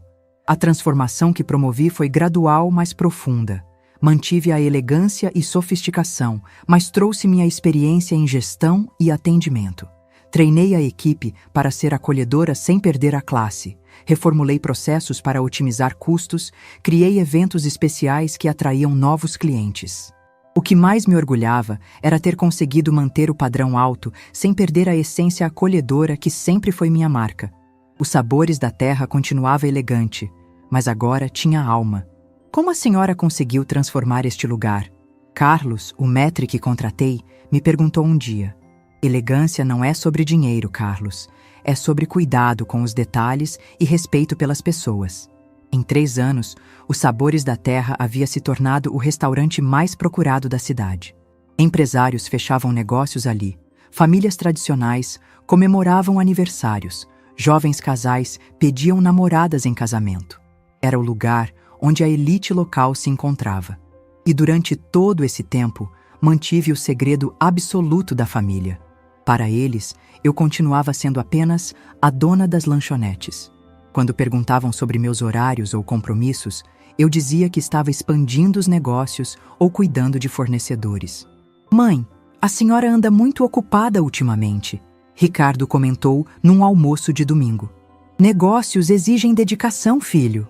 [SPEAKER 1] A transformação que promovi foi gradual, mas profunda. Mantive a elegância e sofisticação, mas trouxe minha experiência em gestão e atendimento. Treinei a equipe para ser acolhedora sem perder a classe. Reformulei processos para otimizar custos, criei eventos especiais que atraíam novos clientes. O que mais me orgulhava era ter conseguido manter o padrão alto sem perder a essência acolhedora que sempre foi minha marca. Os Sabores da Terra continuava elegante, mas agora tinha alma. Como a senhora conseguiu transformar este lugar? Carlos, o maître que contratei, me perguntou um dia. Elegância não é sobre dinheiro, Carlos. É sobre cuidado com os detalhes e respeito pelas pessoas. Em 3 anos, os Sabores da Terra havia se tornado o restaurante mais procurado da cidade. Empresários fechavam negócios ali, famílias tradicionais comemoravam aniversários, jovens casais pediam namoradas em casamento. Era o lugar onde a elite local se encontrava. E durante todo esse tempo, mantive o segredo absoluto da família. Para eles, eu continuava sendo apenas a dona das lanchonetes. Quando perguntavam sobre meus horários ou compromissos, eu dizia que estava expandindo os negócios ou cuidando de fornecedores. Mãe, a senhora anda muito ocupada ultimamente, Ricardo comentou num almoço de domingo. Negócios exigem dedicação, filho.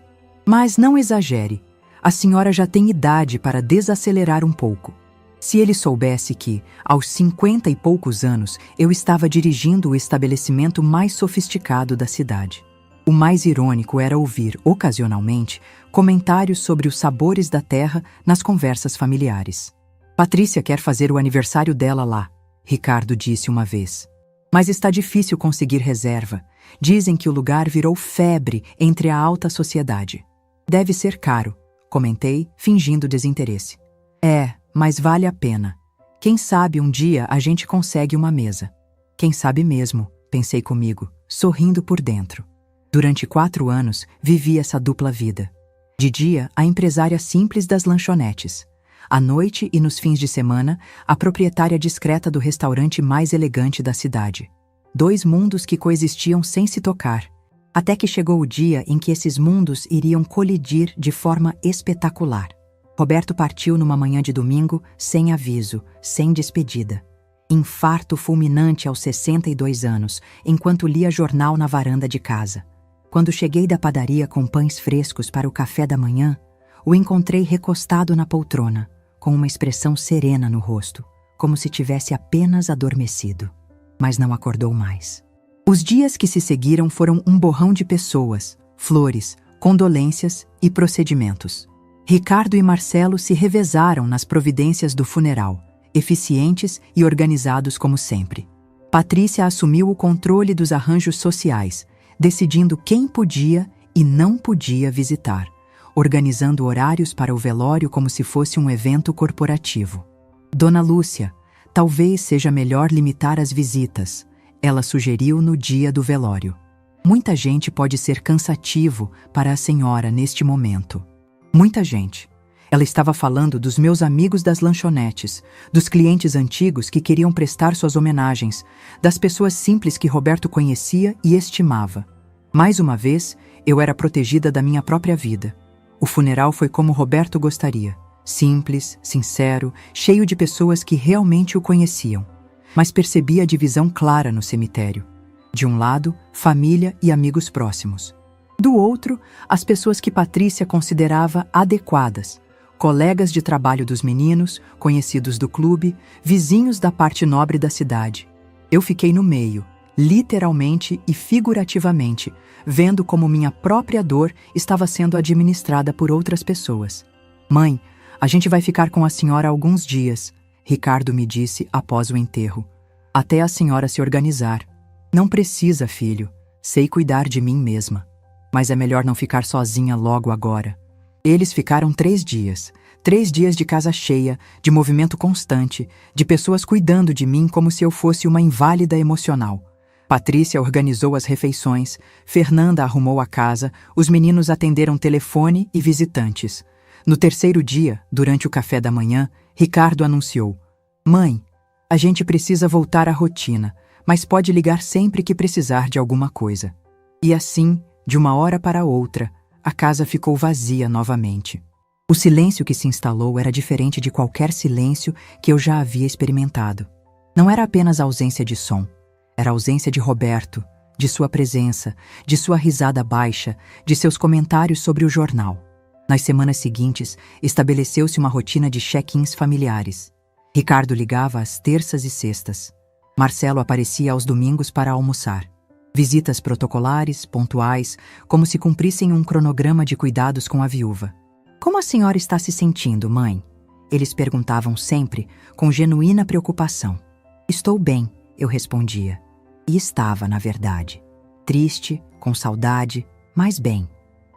[SPEAKER 1] Mas não exagere, a senhora já tem idade para desacelerar um pouco. Se ele soubesse que, aos 50 e poucos anos, eu estava dirigindo o estabelecimento mais sofisticado da cidade. O mais irônico era ouvir, ocasionalmente, comentários sobre os Sabores da Terra nas conversas familiares. Patrícia quer fazer o aniversário dela lá, Ricardo disse uma vez. Mas está difícil conseguir reserva. Dizem que o lugar virou febre entre a alta sociedade. Deve ser caro, comentei, fingindo desinteresse. Mas vale a pena. Quem sabe um dia a gente consegue uma mesa. Quem sabe mesmo, pensei comigo, sorrindo por dentro. Durante 4 anos, vivi essa dupla vida. De dia, a empresária simples das lanchonetes. À noite e nos fins de semana, a proprietária discreta do restaurante mais elegante da cidade. 2 mundos que coexistiam sem se tocar. Até que chegou o dia em que esses mundos iriam colidir de forma espetacular. Roberto partiu numa manhã de domingo, sem aviso, sem despedida. Infarto fulminante aos 62 anos, enquanto lia jornal na varanda de casa. Quando cheguei da padaria com pães frescos para o café da manhã, o encontrei recostado na poltrona, com uma expressão serena no rosto, como se tivesse apenas adormecido. Mas não acordou mais. Os dias que se seguiram foram um borrão de pessoas, flores, condolências e procedimentos. Ricardo e Marcelo se revezaram nas providências do funeral, eficientes e organizados como sempre. Patrícia assumiu o controle dos arranjos sociais, decidindo quem podia e não podia visitar, organizando horários para o velório como se fosse um evento corporativo. Dona Lúcia, talvez seja melhor limitar as visitas, ela sugeriu no dia do velório. Muita gente pode ser cansativo para a senhora neste momento. Muita gente. Ela estava falando dos meus amigos das lanchonetes, dos clientes antigos que queriam prestar suas homenagens, das pessoas simples que Roberto conhecia e estimava. Mais uma vez, eu era protegida da minha própria vida. O funeral foi como Roberto gostaria. Simples, sincero, cheio de pessoas que realmente o conheciam. Mas percebi a divisão clara no cemitério. De um lado, família e amigos próximos. Do outro, outro, as pessoas que Patrícia considerava adequadas. Colegas de trabalho dos meninos, conhecidos do clube, vizinhos da parte nobre da cidade. Eu fiquei no meio, literalmente e figurativamente, vendo como minha própria dor estava sendo administrada por outras pessoas. Mãe, a gente vai ficar com a senhora alguns dias, Ricardo me disse após o enterro. Até a senhora se organizar. Não precisa, filho. Sei cuidar de mim mesma. Mas é melhor não ficar sozinha logo agora. Eles ficaram 3 dias. 3 dias de casa cheia, de movimento constante, de pessoas cuidando de mim como se eu fosse uma inválida emocional. Patrícia organizou as refeições, Fernanda arrumou a casa, os meninos atenderam telefone e visitantes. No 3º dia, durante o café da manhã, Ricardo anunciou: Mãe, a gente precisa voltar à rotina, mas pode ligar sempre que precisar de alguma coisa. E assim, de uma hora para outra, a casa ficou vazia novamente. O silêncio que se instalou era diferente de qualquer silêncio que eu já havia experimentado. Não era apenas ausência de som, era ausência de Roberto, de sua presença, de sua risada baixa, de seus comentários sobre o jornal. Nas semanas seguintes, estabeleceu-se uma rotina de check-ins familiares. Ricardo ligava às terças e sextas. Marcelo aparecia aos domingos para almoçar. Visitas protocolares, pontuais, como se cumprissem um cronograma de cuidados com a viúva. Como a senhora está se sentindo, mãe? Eles perguntavam sempre, com genuína preocupação. Estou bem, eu respondia. E estava, na verdade. Triste, com saudade, mas bem.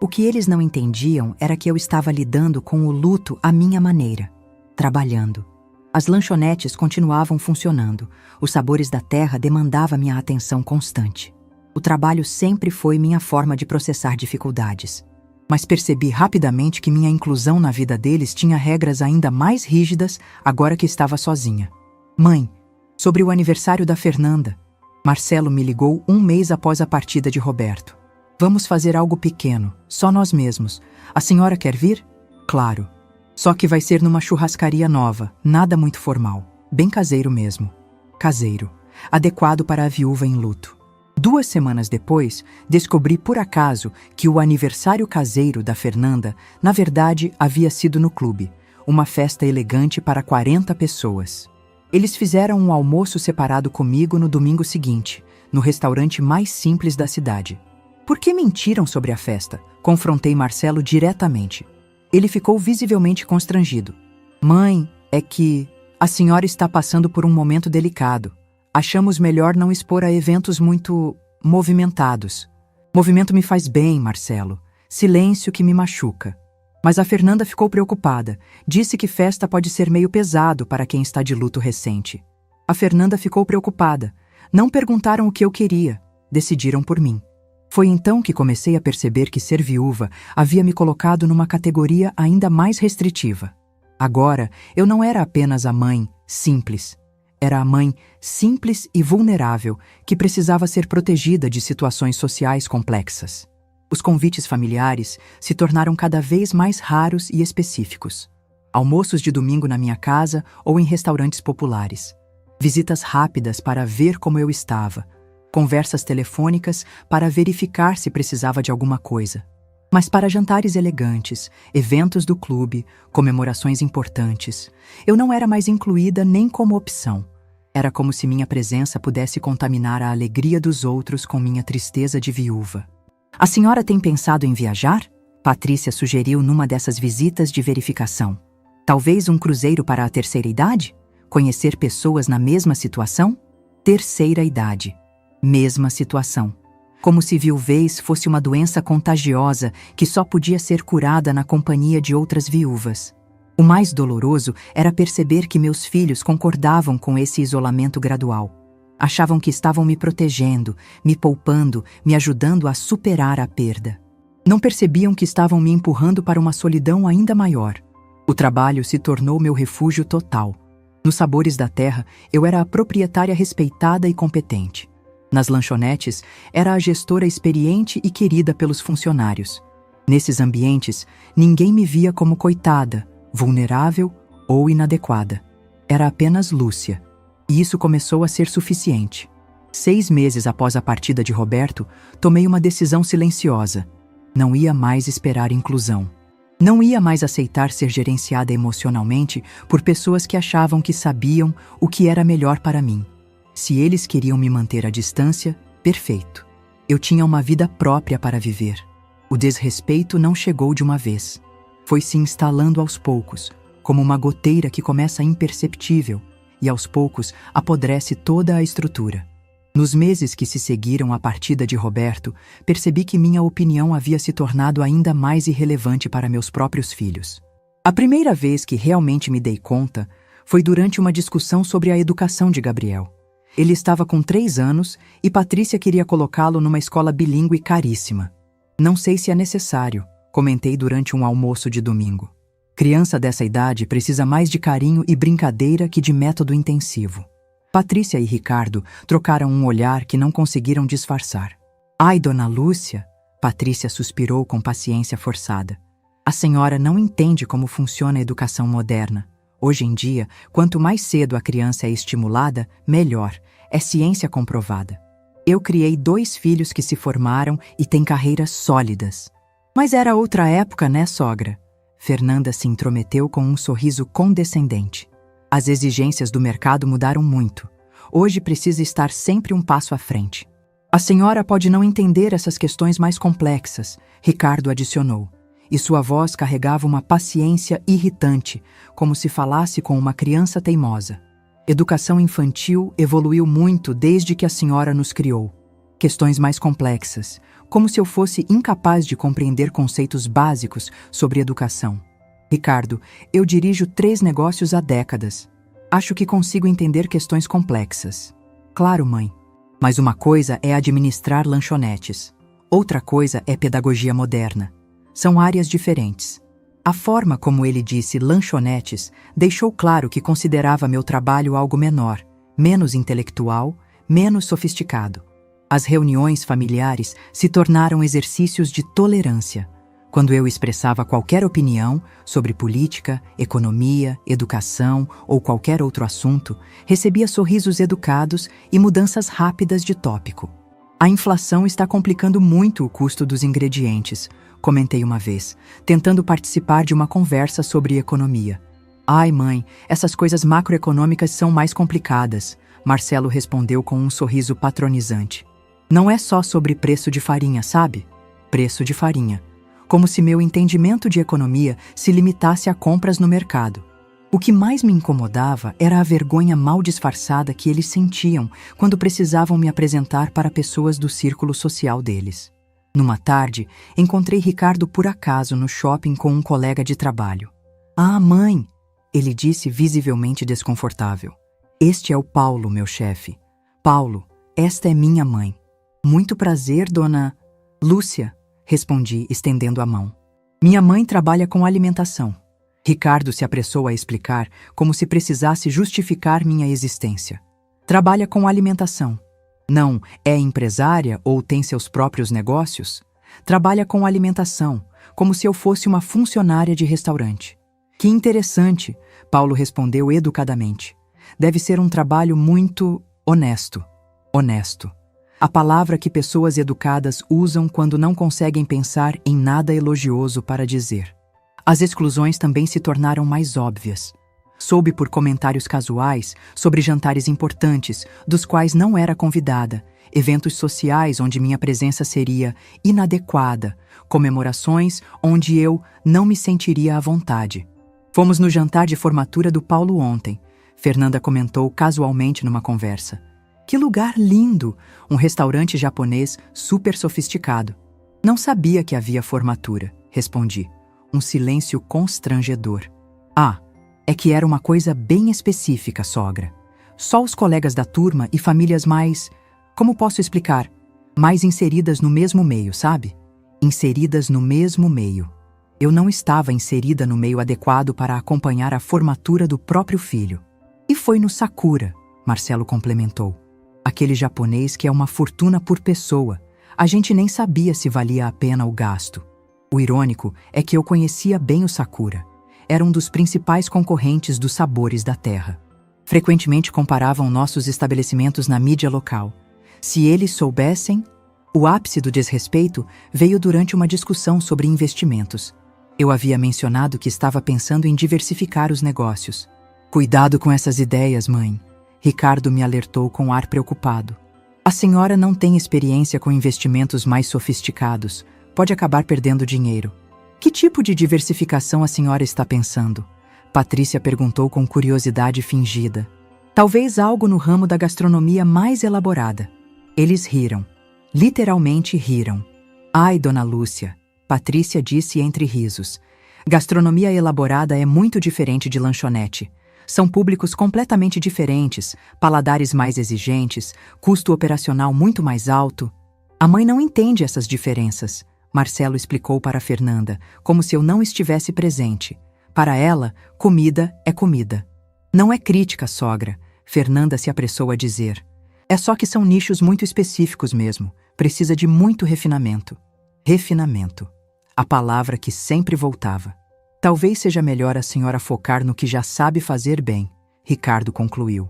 [SPEAKER 1] O que eles não entendiam era que eu estava lidando com o luto à minha maneira, trabalhando. As lanchonetes continuavam funcionando, os sabores da terra demandavam minha atenção constante. O trabalho sempre foi minha forma de processar dificuldades. Mas percebi rapidamente que minha inclusão na vida deles tinha regras ainda mais rígidas agora que estava sozinha. Mãe, sobre o aniversário da Fernanda, Marcelo me ligou 1 mês após a partida de Roberto. Vamos fazer algo pequeno, só nós mesmos. A senhora quer vir? Claro. Só que vai ser numa churrascaria nova, nada muito formal. Bem caseiro mesmo. Caseiro. Adequado para a viúva em luto. 2 semanas depois, descobri por acaso que o aniversário caseiro da Fernanda, na verdade, havia sido no clube. Uma festa elegante para 40 pessoas. Eles fizeram um almoço separado comigo no domingo seguinte, no restaurante mais simples da cidade. Por que mentiram sobre a festa? Confrontei Marcelo diretamente. Ele ficou visivelmente constrangido. Mãe, é que a senhora está passando por um momento delicado. Achamos melhor não expor a eventos muito movimentados. Movimento me faz bem, Marcelo. Silêncio que me machuca. Mas a Fernanda ficou preocupada. Disse que festa pode ser meio pesado para quem está de luto recente. A Fernanda ficou preocupada. Não perguntaram o que eu queria. Decidiram por mim. Foi então que comecei a perceber que ser viúva havia me colocado numa categoria ainda mais restritiva. Agora, eu não era apenas a mãe simples. Era a mãe simples e vulnerável que precisava ser protegida de situações sociais complexas. Os convites familiares se tornaram cada vez mais raros e específicos. Almoços de domingo na minha casa ou em restaurantes populares. Visitas rápidas para ver como eu estava. Conversas telefônicas para verificar se precisava de alguma coisa. Mas para jantares elegantes, eventos do clube, comemorações importantes, eu não era mais incluída nem como opção. Era como se minha presença pudesse contaminar a alegria dos outros com minha tristeza de viúva. A senhora tem pensado em viajar? Patrícia sugeriu numa dessas visitas de verificação. Talvez um cruzeiro para a terceira idade? Conhecer pessoas na mesma situação? Terceira idade. Mesma situação. Como se viuvez fosse uma doença contagiosa que só podia ser curada na companhia de outras viúvas. O mais doloroso era perceber que meus filhos concordavam com esse isolamento gradual. Achavam que estavam me protegendo, me poupando, me ajudando a superar a perda. Não percebiam que estavam me empurrando para uma solidão ainda maior. O trabalho se tornou meu refúgio total. Nos sabores da terra, eu era a proprietária respeitada e competente. Nas lanchonetes, era a gestora experiente e querida pelos funcionários. Nesses ambientes, ninguém me via como coitada, vulnerável ou inadequada. Era apenas Lúcia. E isso começou a ser suficiente. 6 meses após a partida de Roberto, tomei uma decisão silenciosa. Não ia mais esperar inclusão. Não ia mais aceitar ser gerenciada emocionalmente por pessoas que achavam que sabiam o que era melhor para mim. Se eles queriam me manter à distância, perfeito. Eu tinha uma vida própria para viver. O desrespeito não chegou de uma vez. Foi se instalando aos poucos, como uma goteira que começa imperceptível e aos poucos apodrece toda a estrutura. Nos meses que se seguiram à partida de Roberto, percebi que minha opinião havia se tornado ainda mais irrelevante para meus próprios filhos. A primeira vez que realmente me dei conta foi durante uma discussão sobre a educação de Gabriel. Ele estava com 3 anos e Patrícia queria colocá-lo numa escola bilíngue caríssima. Não sei se é necessário, comentei durante um almoço de domingo. Criança dessa idade precisa mais de carinho e brincadeira que de método intensivo. Patrícia e Ricardo trocaram um olhar que não conseguiram disfarçar. Ai, dona Lúcia, Patrícia suspirou com paciência forçada. A senhora não entende como funciona a educação moderna. Hoje em dia, quanto mais cedo a criança é estimulada, melhor. É ciência comprovada. Eu criei 2 filhos que se formaram e têm carreiras sólidas. Mas era outra época, né, sogra? Fernanda se intrometeu com um sorriso condescendente. As exigências do mercado mudaram muito. Hoje precisa estar sempre um passo à frente. A senhora pode não entender essas questões mais complexas, Ricardo adicionou, e sua voz carregava uma paciência irritante, como se falasse com uma criança teimosa. Educação infantil evoluiu muito desde que a senhora nos criou. Questões mais complexas, como se eu fosse incapaz de compreender conceitos básicos sobre educação. Ricardo, eu dirijo 3 negócios há décadas. Acho que consigo entender questões complexas. Claro, mãe. Mas uma coisa é administrar lanchonetes. Outra coisa é pedagogia moderna. São áreas diferentes. A forma como ele disse lanchonetes deixou claro que considerava meu trabalho algo menor, menos intelectual, menos sofisticado. As reuniões familiares se tornaram exercícios de tolerância. Quando eu expressava qualquer opinião sobre política, economia, educação ou qualquer outro assunto, recebia sorrisos educados e mudanças rápidas de tópico. A inflação está complicando muito o custo dos ingredientes, comentei uma vez, tentando participar de uma conversa sobre economia. Ai, mãe, essas coisas macroeconômicas são mais complicadas, Marcelo respondeu com um sorriso patronizante. Não é só sobre preço de farinha, sabe? Preço de farinha. Como se meu entendimento de economia se limitasse a compras no mercado. O que mais me incomodava era a vergonha mal disfarçada que eles sentiam quando precisavam me apresentar para pessoas do círculo social deles. Numa tarde, encontrei Ricardo por acaso no shopping com um colega de trabalho. Ah, mãe! Ele disse visivelmente desconfortável. Este é o Paulo, meu chefe. Paulo, esta é minha mãe. Muito prazer, dona Lúcia, respondi, estendendo a mão. Minha mãe trabalha com alimentação. Ricardo se apressou a explicar, como se precisasse justificar minha existência. Trabalha com alimentação. Não é empresária ou tem seus próprios negócios? Trabalha com alimentação, como se eu fosse uma funcionária de restaurante. Que interessante, Paulo respondeu educadamente. Deve ser um trabalho muito honesto. Honesto. A palavra que pessoas educadas usam quando não conseguem pensar em nada elogioso para dizer. As exclusões também se tornaram mais óbvias. Soube por comentários casuais sobre jantares importantes, dos quais não era convidada, eventos sociais onde minha presença seria inadequada, comemorações onde eu não me sentiria à vontade. Fomos no jantar de formatura do Paulo ontem, Fernanda comentou casualmente numa conversa. Que lugar lindo! Um restaurante japonês super sofisticado. Não sabia que havia formatura, respondi. Um silêncio constrangedor. Ah, é que era uma coisa bem específica, sogra. Só os colegas da turma e famílias mais... Como posso explicar? Mais inseridas no mesmo meio, sabe? Inseridas no mesmo meio. Eu não estava inserida no meio adequado para acompanhar a formatura do próprio filho. E foi no Sakura, Marcelo complementou. Aquele japonês que é uma fortuna por pessoa. A gente nem sabia se valia a pena o gasto. O irônico é que eu conhecia bem o Sakura. Era um dos principais concorrentes dos sabores da terra. Frequentemente comparavam nossos estabelecimentos na mídia local. Se eles soubessem... O ápice do desrespeito veio durante uma discussão sobre investimentos. Eu havia mencionado que estava pensando em diversificar os negócios. Cuidado com essas ideias, mãe. Ricardo me alertou com ar preocupado. A senhora não tem experiência com investimentos mais sofisticados. Pode acabar perdendo dinheiro. Que tipo de diversificação a senhora está pensando? Patrícia perguntou com curiosidade fingida. Talvez algo no ramo da gastronomia mais elaborada. Eles riram. Literalmente riram. Ai, dona Lúcia, Patrícia disse entre risos. Gastronomia elaborada é muito diferente de lanchonete. São públicos completamente diferentes, paladares mais exigentes, custo operacional muito mais alto. A mãe não entende essas diferenças, Marcelo explicou para Fernanda, como se eu não estivesse presente. Para ela, comida é comida. Não é crítica, sogra, Fernanda se apressou a dizer. É só que são nichos muito específicos mesmo. Precisa de muito refinamento. Refinamento. A palavra que sempre voltava. Talvez seja melhor a senhora focar no que já sabe fazer bem, Ricardo concluiu.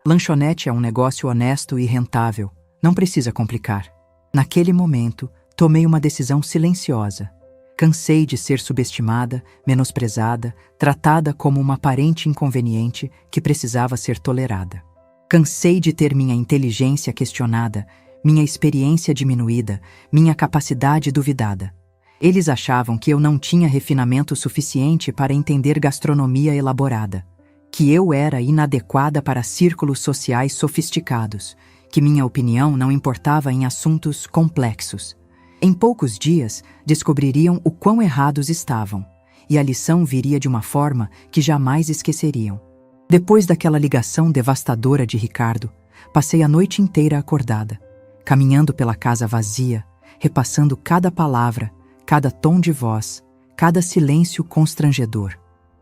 [SPEAKER 1] Lanchonete é um negócio honesto e rentável. Não precisa complicar. Naquele momento, tomei uma decisão silenciosa. Cansei de ser subestimada, menosprezada, tratada como uma aparente inconveniente que precisava ser tolerada. Cansei de ter minha inteligência questionada, minha experiência diminuída, minha capacidade duvidada. Eles achavam que eu não tinha refinamento suficiente para entender gastronomia elaborada, que eu era inadequada para círculos sociais sofisticados, que minha opinião não importava em assuntos complexos. Em poucos dias, descobririam o quão errados estavam, e a lição viria de uma forma que jamais esqueceriam. Depois daquela ligação devastadora de Ricardo, passei a noite inteira acordada, caminhando pela casa vazia, repassando cada palavra, cada tom de voz, cada silêncio constrangedor.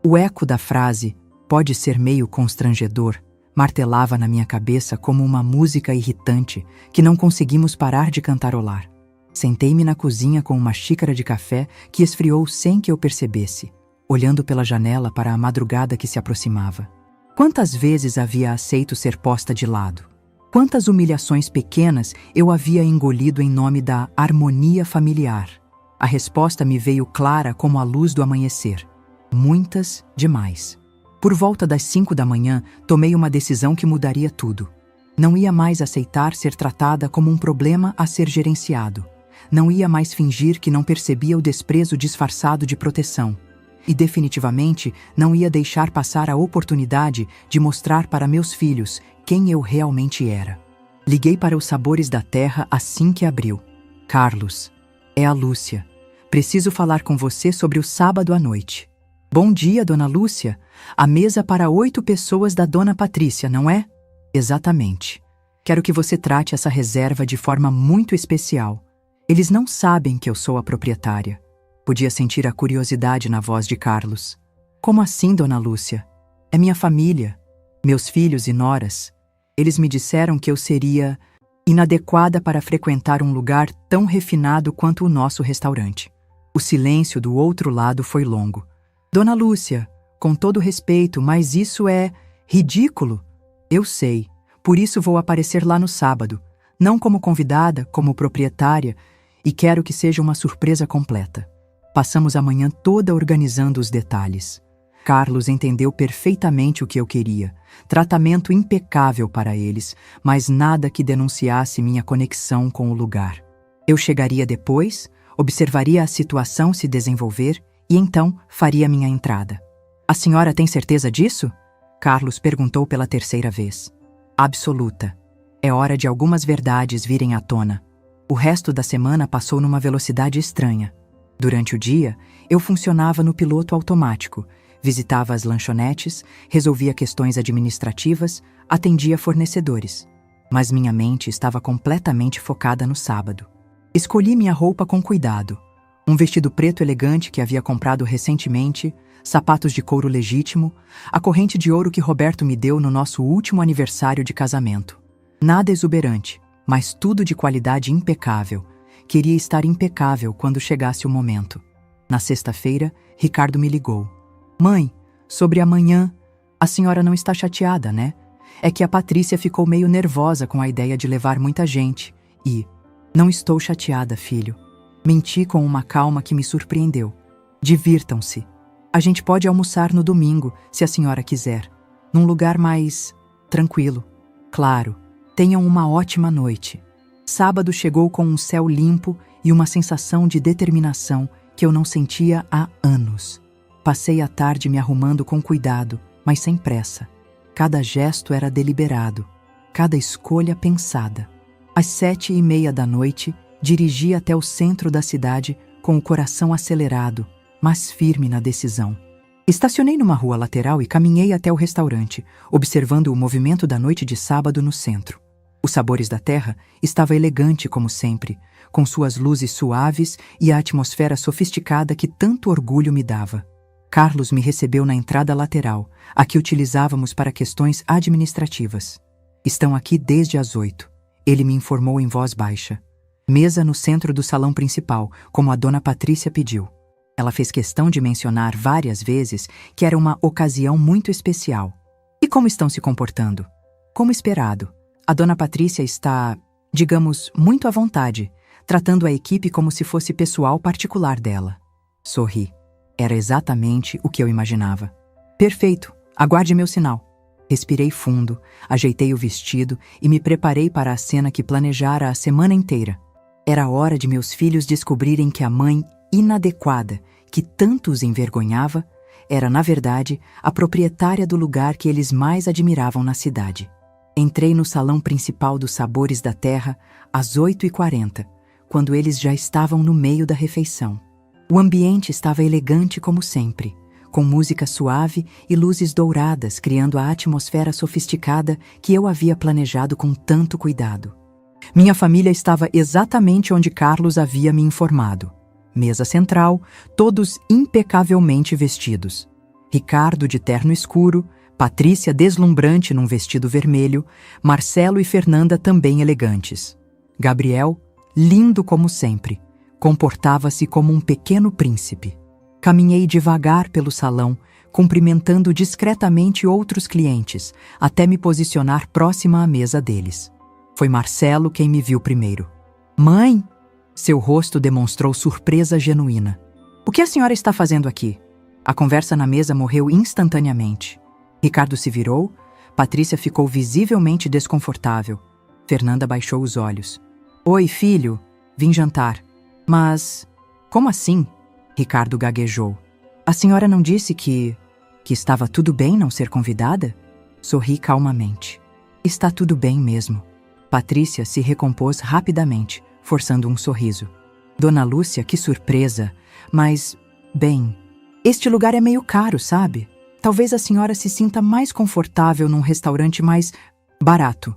[SPEAKER 1] O eco da frase, pode ser meio constrangedor, martelava na minha cabeça como uma música irritante que não conseguimos parar de cantarolar. Sentei-me na cozinha com uma xícara de café que esfriou sem que eu percebesse, olhando pela janela para a madrugada que se aproximava. Quantas vezes havia aceito ser posta de lado? Quantas humilhações pequenas eu havia engolido em nome da harmonia familiar? A resposta me veio clara como a luz do amanhecer. Muitas demais. Por volta das 5 da manhã, tomei uma decisão que mudaria tudo. Não ia mais aceitar ser tratada como um problema a ser gerenciado. Não ia mais fingir que não percebia o desprezo disfarçado de proteção. E definitivamente não ia deixar passar a oportunidade de mostrar para meus filhos quem eu realmente era. Liguei para os Sabores da Terra assim que abriu. Carlos, é a Lúcia. Preciso falar com você sobre o sábado à noite. Bom dia, dona Lúcia. A mesa para 8 pessoas da dona Patrícia, não é? Exatamente. Quero que você trate essa reserva de forma muito especial. Eles não sabem que eu sou a proprietária. Podia sentir a curiosidade na voz de Carlos. Como assim, dona Lúcia? É minha família, meus filhos e noras. Eles me disseram que eu seria inadequada para frequentar um lugar tão refinado quanto o nosso restaurante. O silêncio do outro lado foi longo. Dona Lúcia, com todo respeito, mas isso é ridículo. Eu sei, por isso vou aparecer lá no sábado, não como convidada, como proprietária, e quero que seja uma surpresa completa. Passamos a manhã toda organizando os detalhes. Carlos entendeu perfeitamente o que eu queria. Tratamento impecável para eles, mas nada que denunciasse minha conexão com o lugar. Eu chegaria depois, observaria a situação se desenvolver e então faria minha entrada. A senhora tem certeza disso? Carlos perguntou pela terceira vez. Absoluta. É hora de algumas verdades virem à tona. O resto da semana passou numa velocidade estranha. Durante o dia, eu funcionava no piloto automático, visitava as lanchonetes, resolvia questões administrativas, atendia fornecedores. Mas minha mente estava completamente focada no sábado. Escolhi minha roupa com cuidado. Um vestido preto elegante que havia comprado recentemente, sapatos de couro legítimo, a corrente de ouro que Roberto me deu no nosso último aniversário de casamento. Nada exuberante, mas tudo de qualidade impecável. Queria estar impecável quando chegasse o momento. Na sexta-feira, Ricardo me ligou. Mãe, sobre amanhã, a senhora não está chateada, né? É que a Patrícia ficou meio nervosa com a ideia de levar muita gente. E Não estou chateada, filho. Menti com uma calma que me surpreendeu. Divirtam-se. A gente pode almoçar no domingo, se a senhora quiser. Num lugar mais tranquilo. Claro, tenham uma ótima noite. Sábado chegou com um céu limpo e uma sensação de determinação que eu não sentia há anos. Passei a tarde me arrumando com cuidado, mas sem pressa. Cada gesto era deliberado, cada escolha pensada. Às 7:30 da noite, dirigi até o centro da cidade com o coração acelerado, mas firme na decisão. Estacionei numa rua lateral e caminhei até o restaurante, observando o movimento da noite de sábado no centro. Os Sabores da Terra estava elegante como sempre, com suas luzes suaves e a atmosfera sofisticada que tanto orgulho me dava. Carlos me recebeu na entrada lateral, a que utilizávamos para questões administrativas. Estão aqui desde as 8. Ele me informou em voz baixa. Mesa no centro do salão principal, como a dona Patrícia pediu. Ela fez questão de mencionar várias vezes que era uma ocasião muito especial. E como estão se comportando? Como esperado, a dona Patrícia está, digamos, muito à vontade, tratando a equipe como se fosse pessoal particular dela. Sorri. Era exatamente o que eu imaginava. Perfeito, aguarde meu sinal. Respirei fundo, ajeitei o vestido e me preparei para a cena que planejara a semana inteira. Era hora de meus filhos descobrirem que a mãe inadequada, que tanto os envergonhava, era, na verdade, a proprietária do lugar que eles mais admiravam na cidade. Entrei no salão principal dos Sabores da Terra às 8:40, quando eles já estavam no meio da refeição. O ambiente estava elegante como sempre, com música suave e luzes douradas criando a atmosfera sofisticada que eu havia planejado com tanto cuidado. Minha família estava exatamente onde Carlos havia me informado. Mesa central, todos impecavelmente vestidos. Ricardo de terno escuro, Patrícia deslumbrante num vestido vermelho, Marcelo e Fernanda também elegantes. Gabriel, lindo como sempre, comportava-se como um pequeno príncipe. Caminhei devagar pelo salão, cumprimentando discretamente outros clientes, até me posicionar próxima à mesa deles. Foi Marcelo quem me viu primeiro. Mãe! Seu rosto demonstrou surpresa genuína. O que a senhora está fazendo aqui? A conversa na mesa morreu instantaneamente. Ricardo se virou, Patrícia ficou visivelmente desconfortável. Fernanda baixou os olhos. Oi, filho, vim jantar. Mas, como assim? Ricardo gaguejou. A senhora não disse que estava tudo bem não ser convidada? Sorri calmamente. Está tudo bem mesmo. Patrícia se recompôs rapidamente, forçando um sorriso. Dona Lúcia, que surpresa. Mas, bem, este lugar é meio caro, sabe? Talvez a senhora se sinta mais confortável num restaurante mais barato.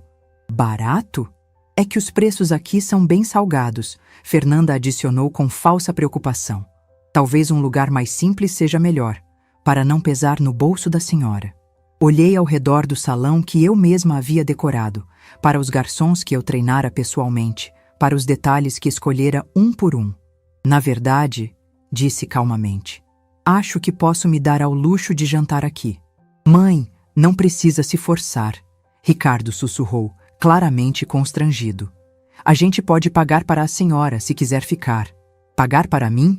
[SPEAKER 1] Barato? É que os preços aqui são bem salgados, Fernanda adicionou com falsa preocupação. Talvez um lugar mais simples seja melhor, para não pesar no bolso da senhora. Olhei ao redor do salão que eu mesma havia decorado, para os garçons que eu treinara pessoalmente, para os detalhes que escolhera um por um. Na verdade, disse calmamente, acho que posso me dar ao luxo de jantar aqui. Mãe, não precisa se forçar, Ricardo sussurrou, claramente constrangido. A gente pode pagar para a senhora se quiser ficar. Pagar para mim?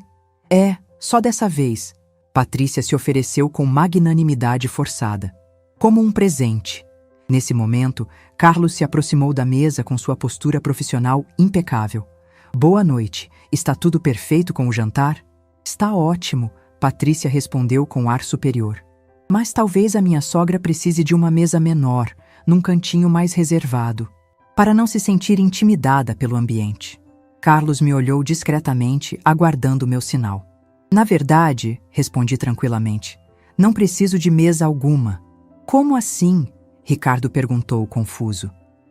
[SPEAKER 1] É, só dessa vez. Patrícia se ofereceu com magnanimidade forçada. Como um presente. Nesse momento, Carlos se aproximou da mesa com sua postura profissional impecável. Boa noite. Está tudo perfeito com o jantar? Está ótimo, Patrícia respondeu com ar superior. Mas talvez a minha sogra precise de uma mesa menor, num cantinho mais reservado, para não se sentir intimidada pelo ambiente. Carlos me olhou discretamente, aguardando o meu sinal. Na verdade, respondi tranquilamente, não preciso de mesa alguma. Como assim? Ricardo perguntou, confuso.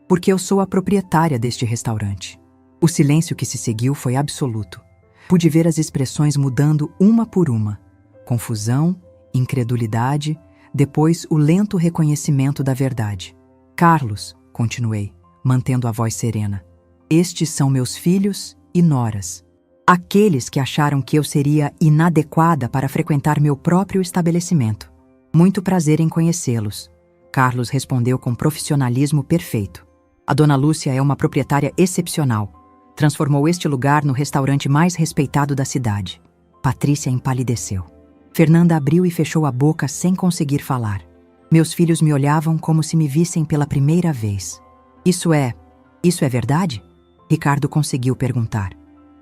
[SPEAKER 1] Porque eu sou a proprietária deste restaurante. O silêncio que se seguiu foi absoluto. Pude ver as expressões mudando uma por uma. Confusão, incredulidade, depois o lento reconhecimento da verdade. Carlos, continuei, mantendo a voz serena. Estes são meus filhos e noras. Aqueles que acharam que eu seria inadequada para frequentar meu próprio estabelecimento. Muito prazer em conhecê-los. Carlos respondeu com profissionalismo perfeito. A dona Lúcia é uma proprietária excepcional. Transformou este lugar no restaurante mais respeitado da cidade. Patrícia empalideceu. Fernanda abriu e fechou a boca sem conseguir falar. Meus filhos me olhavam como se me vissem pela primeira vez. Isso é verdade? Ricardo conseguiu perguntar.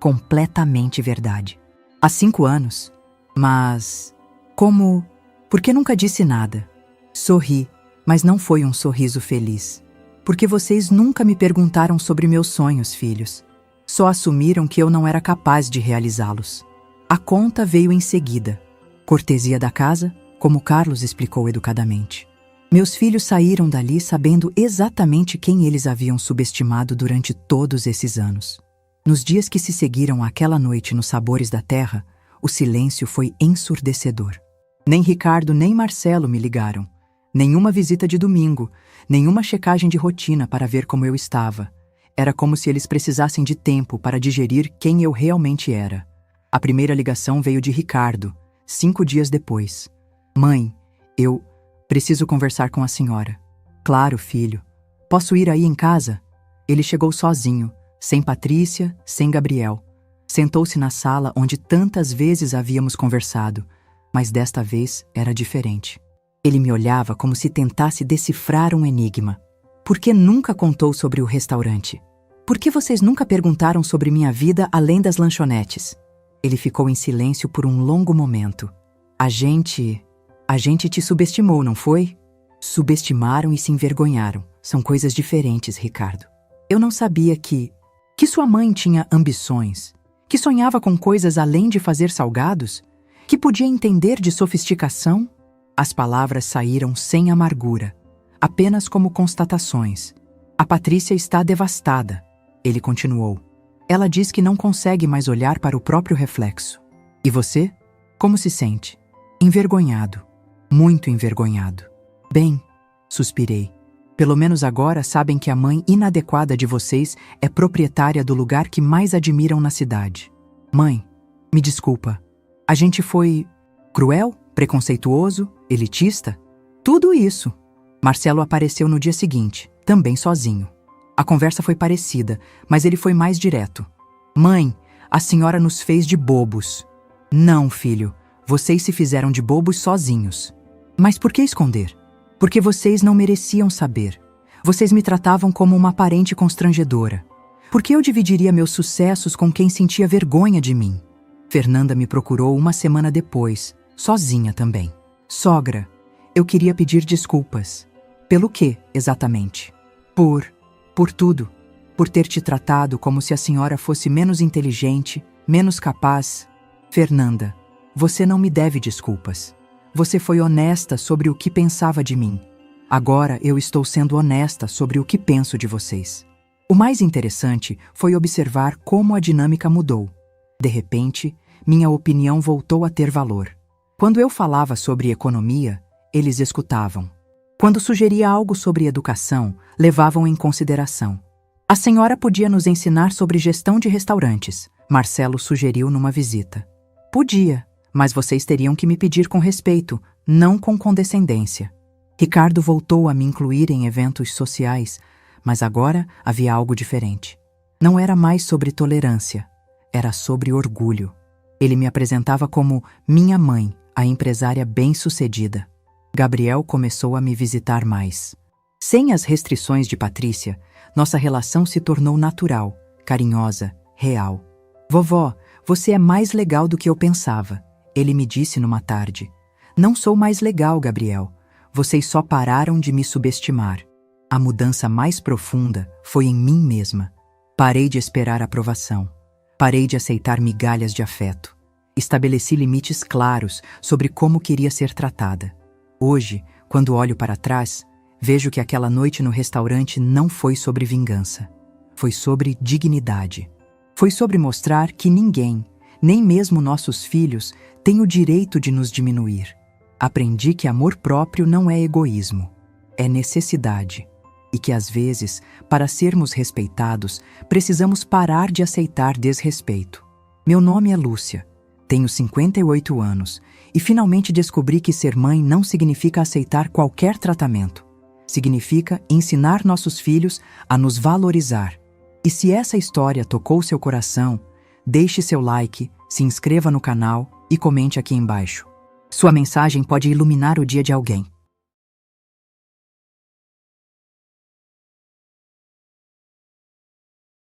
[SPEAKER 1] Completamente verdade. Há 5 anos. Mas... como... Por que nunca disse nada? Sorri, mas não foi um sorriso feliz. Porque vocês nunca me perguntaram sobre meus sonhos, filhos. Só assumiram que eu não era capaz de realizá-los. A conta veio em seguida. Cortesia da casa, como Carlos explicou educadamente. Meus filhos saíram dali sabendo exatamente quem eles haviam subestimado durante todos esses anos. Nos dias que se seguiram àquela noite nos Sabores da Terra, o silêncio foi ensurdecedor. Nem Ricardo nem Marcelo me ligaram. Nenhuma visita de domingo, nenhuma checagem de rotina para ver como eu estava. Era como se eles precisassem de tempo para digerir quem eu realmente era. A primeira ligação veio de Ricardo, 5 dias depois. Mãe, eu preciso conversar com a senhora. Claro, filho. Posso ir aí em casa? Ele chegou sozinho, sem Patrícia, sem Gabriel. Sentou-se na sala onde tantas vezes havíamos conversado, mas desta vez era diferente. Ele me olhava como se tentasse decifrar um enigma. Por que nunca contou sobre o restaurante? Por que vocês nunca perguntaram sobre minha vida além das lanchonetes? Ele ficou em silêncio por um longo momento. A gente te subestimou, não foi? Subestimaram e se envergonharam. São coisas diferentes, Ricardo. Eu não sabia que sua mãe tinha ambições, que sonhava com coisas além de fazer salgados, que podia entender de sofisticação. As palavras saíram sem amargura, apenas como constatações. A Patrícia está devastada, ele continuou. Ela diz que não consegue mais olhar para o próprio reflexo. E você? Como se sente? Envergonhado. Muito envergonhado. Bem, suspirei. Pelo menos agora sabem que a mãe inadequada de vocês é proprietária do lugar que mais admiram na cidade. Mãe, me desculpa. A gente foi cruel, preconceituoso, elitista? Tudo isso. Marcelo apareceu no dia seguinte, também sozinho. A conversa foi parecida, mas ele foi mais direto. Mãe, a senhora nos fez de bobos. Não, filho, vocês se fizeram de bobos sozinhos. Mas por que esconder? Porque vocês não mereciam saber. Vocês me tratavam como uma parente constrangedora. Por que eu dividiria meus sucessos com quem sentia vergonha de mim? Fernanda me procurou uma semana depois, sozinha também. Sogra, eu queria pedir desculpas. Pelo quê, exatamente? Por tudo. Por ter te tratado como se a senhora fosse menos inteligente, menos capaz. Fernanda, você não me deve desculpas. Você foi honesta sobre o que pensava de mim. Agora eu estou sendo honesta sobre o que penso de vocês. O mais interessante foi observar como a dinâmica mudou. De repente, minha opinião voltou a ter valor. Quando eu falava sobre economia, eles escutavam. Quando sugeria algo sobre educação, levavam em consideração. A senhora podia nos ensinar sobre gestão de restaurantes, Marcelo sugeriu numa visita. Podia, mas vocês teriam que me pedir com respeito, não com condescendência. Ricardo voltou a me incluir em eventos sociais, mas agora havia algo diferente. Não era mais sobre tolerância, era sobre orgulho. Ele me apresentava como minha mãe, a empresária bem-sucedida. Gabriel começou a me visitar mais. Sem as restrições de Patrícia, nossa relação se tornou natural, carinhosa, real. Vovó, você é mais legal do que eu pensava, ele me disse numa tarde. Não sou mais legal, Gabriel. Vocês só pararam de me subestimar. A mudança mais profunda foi em mim mesma. Parei de esperar aprovação. Parei de aceitar migalhas de afeto. Estabeleci limites claros sobre como queria ser tratada. Hoje, quando olho para trás, vejo que aquela noite no restaurante não foi sobre vingança. Foi sobre dignidade. Foi sobre mostrar que ninguém, nem mesmo nossos filhos, tem o direito de nos diminuir. Aprendi que amor próprio não é egoísmo, é necessidade. E que às vezes, para sermos respeitados, precisamos parar de aceitar desrespeito. Meu nome é Lúcia, tenho 58 anos e finalmente descobri que ser mãe não significa aceitar qualquer tratamento. Significa ensinar nossos filhos a nos valorizar. E se essa história tocou seu coração, deixe seu like, se inscreva no canal e comente aqui embaixo. Sua mensagem pode iluminar o dia de alguém.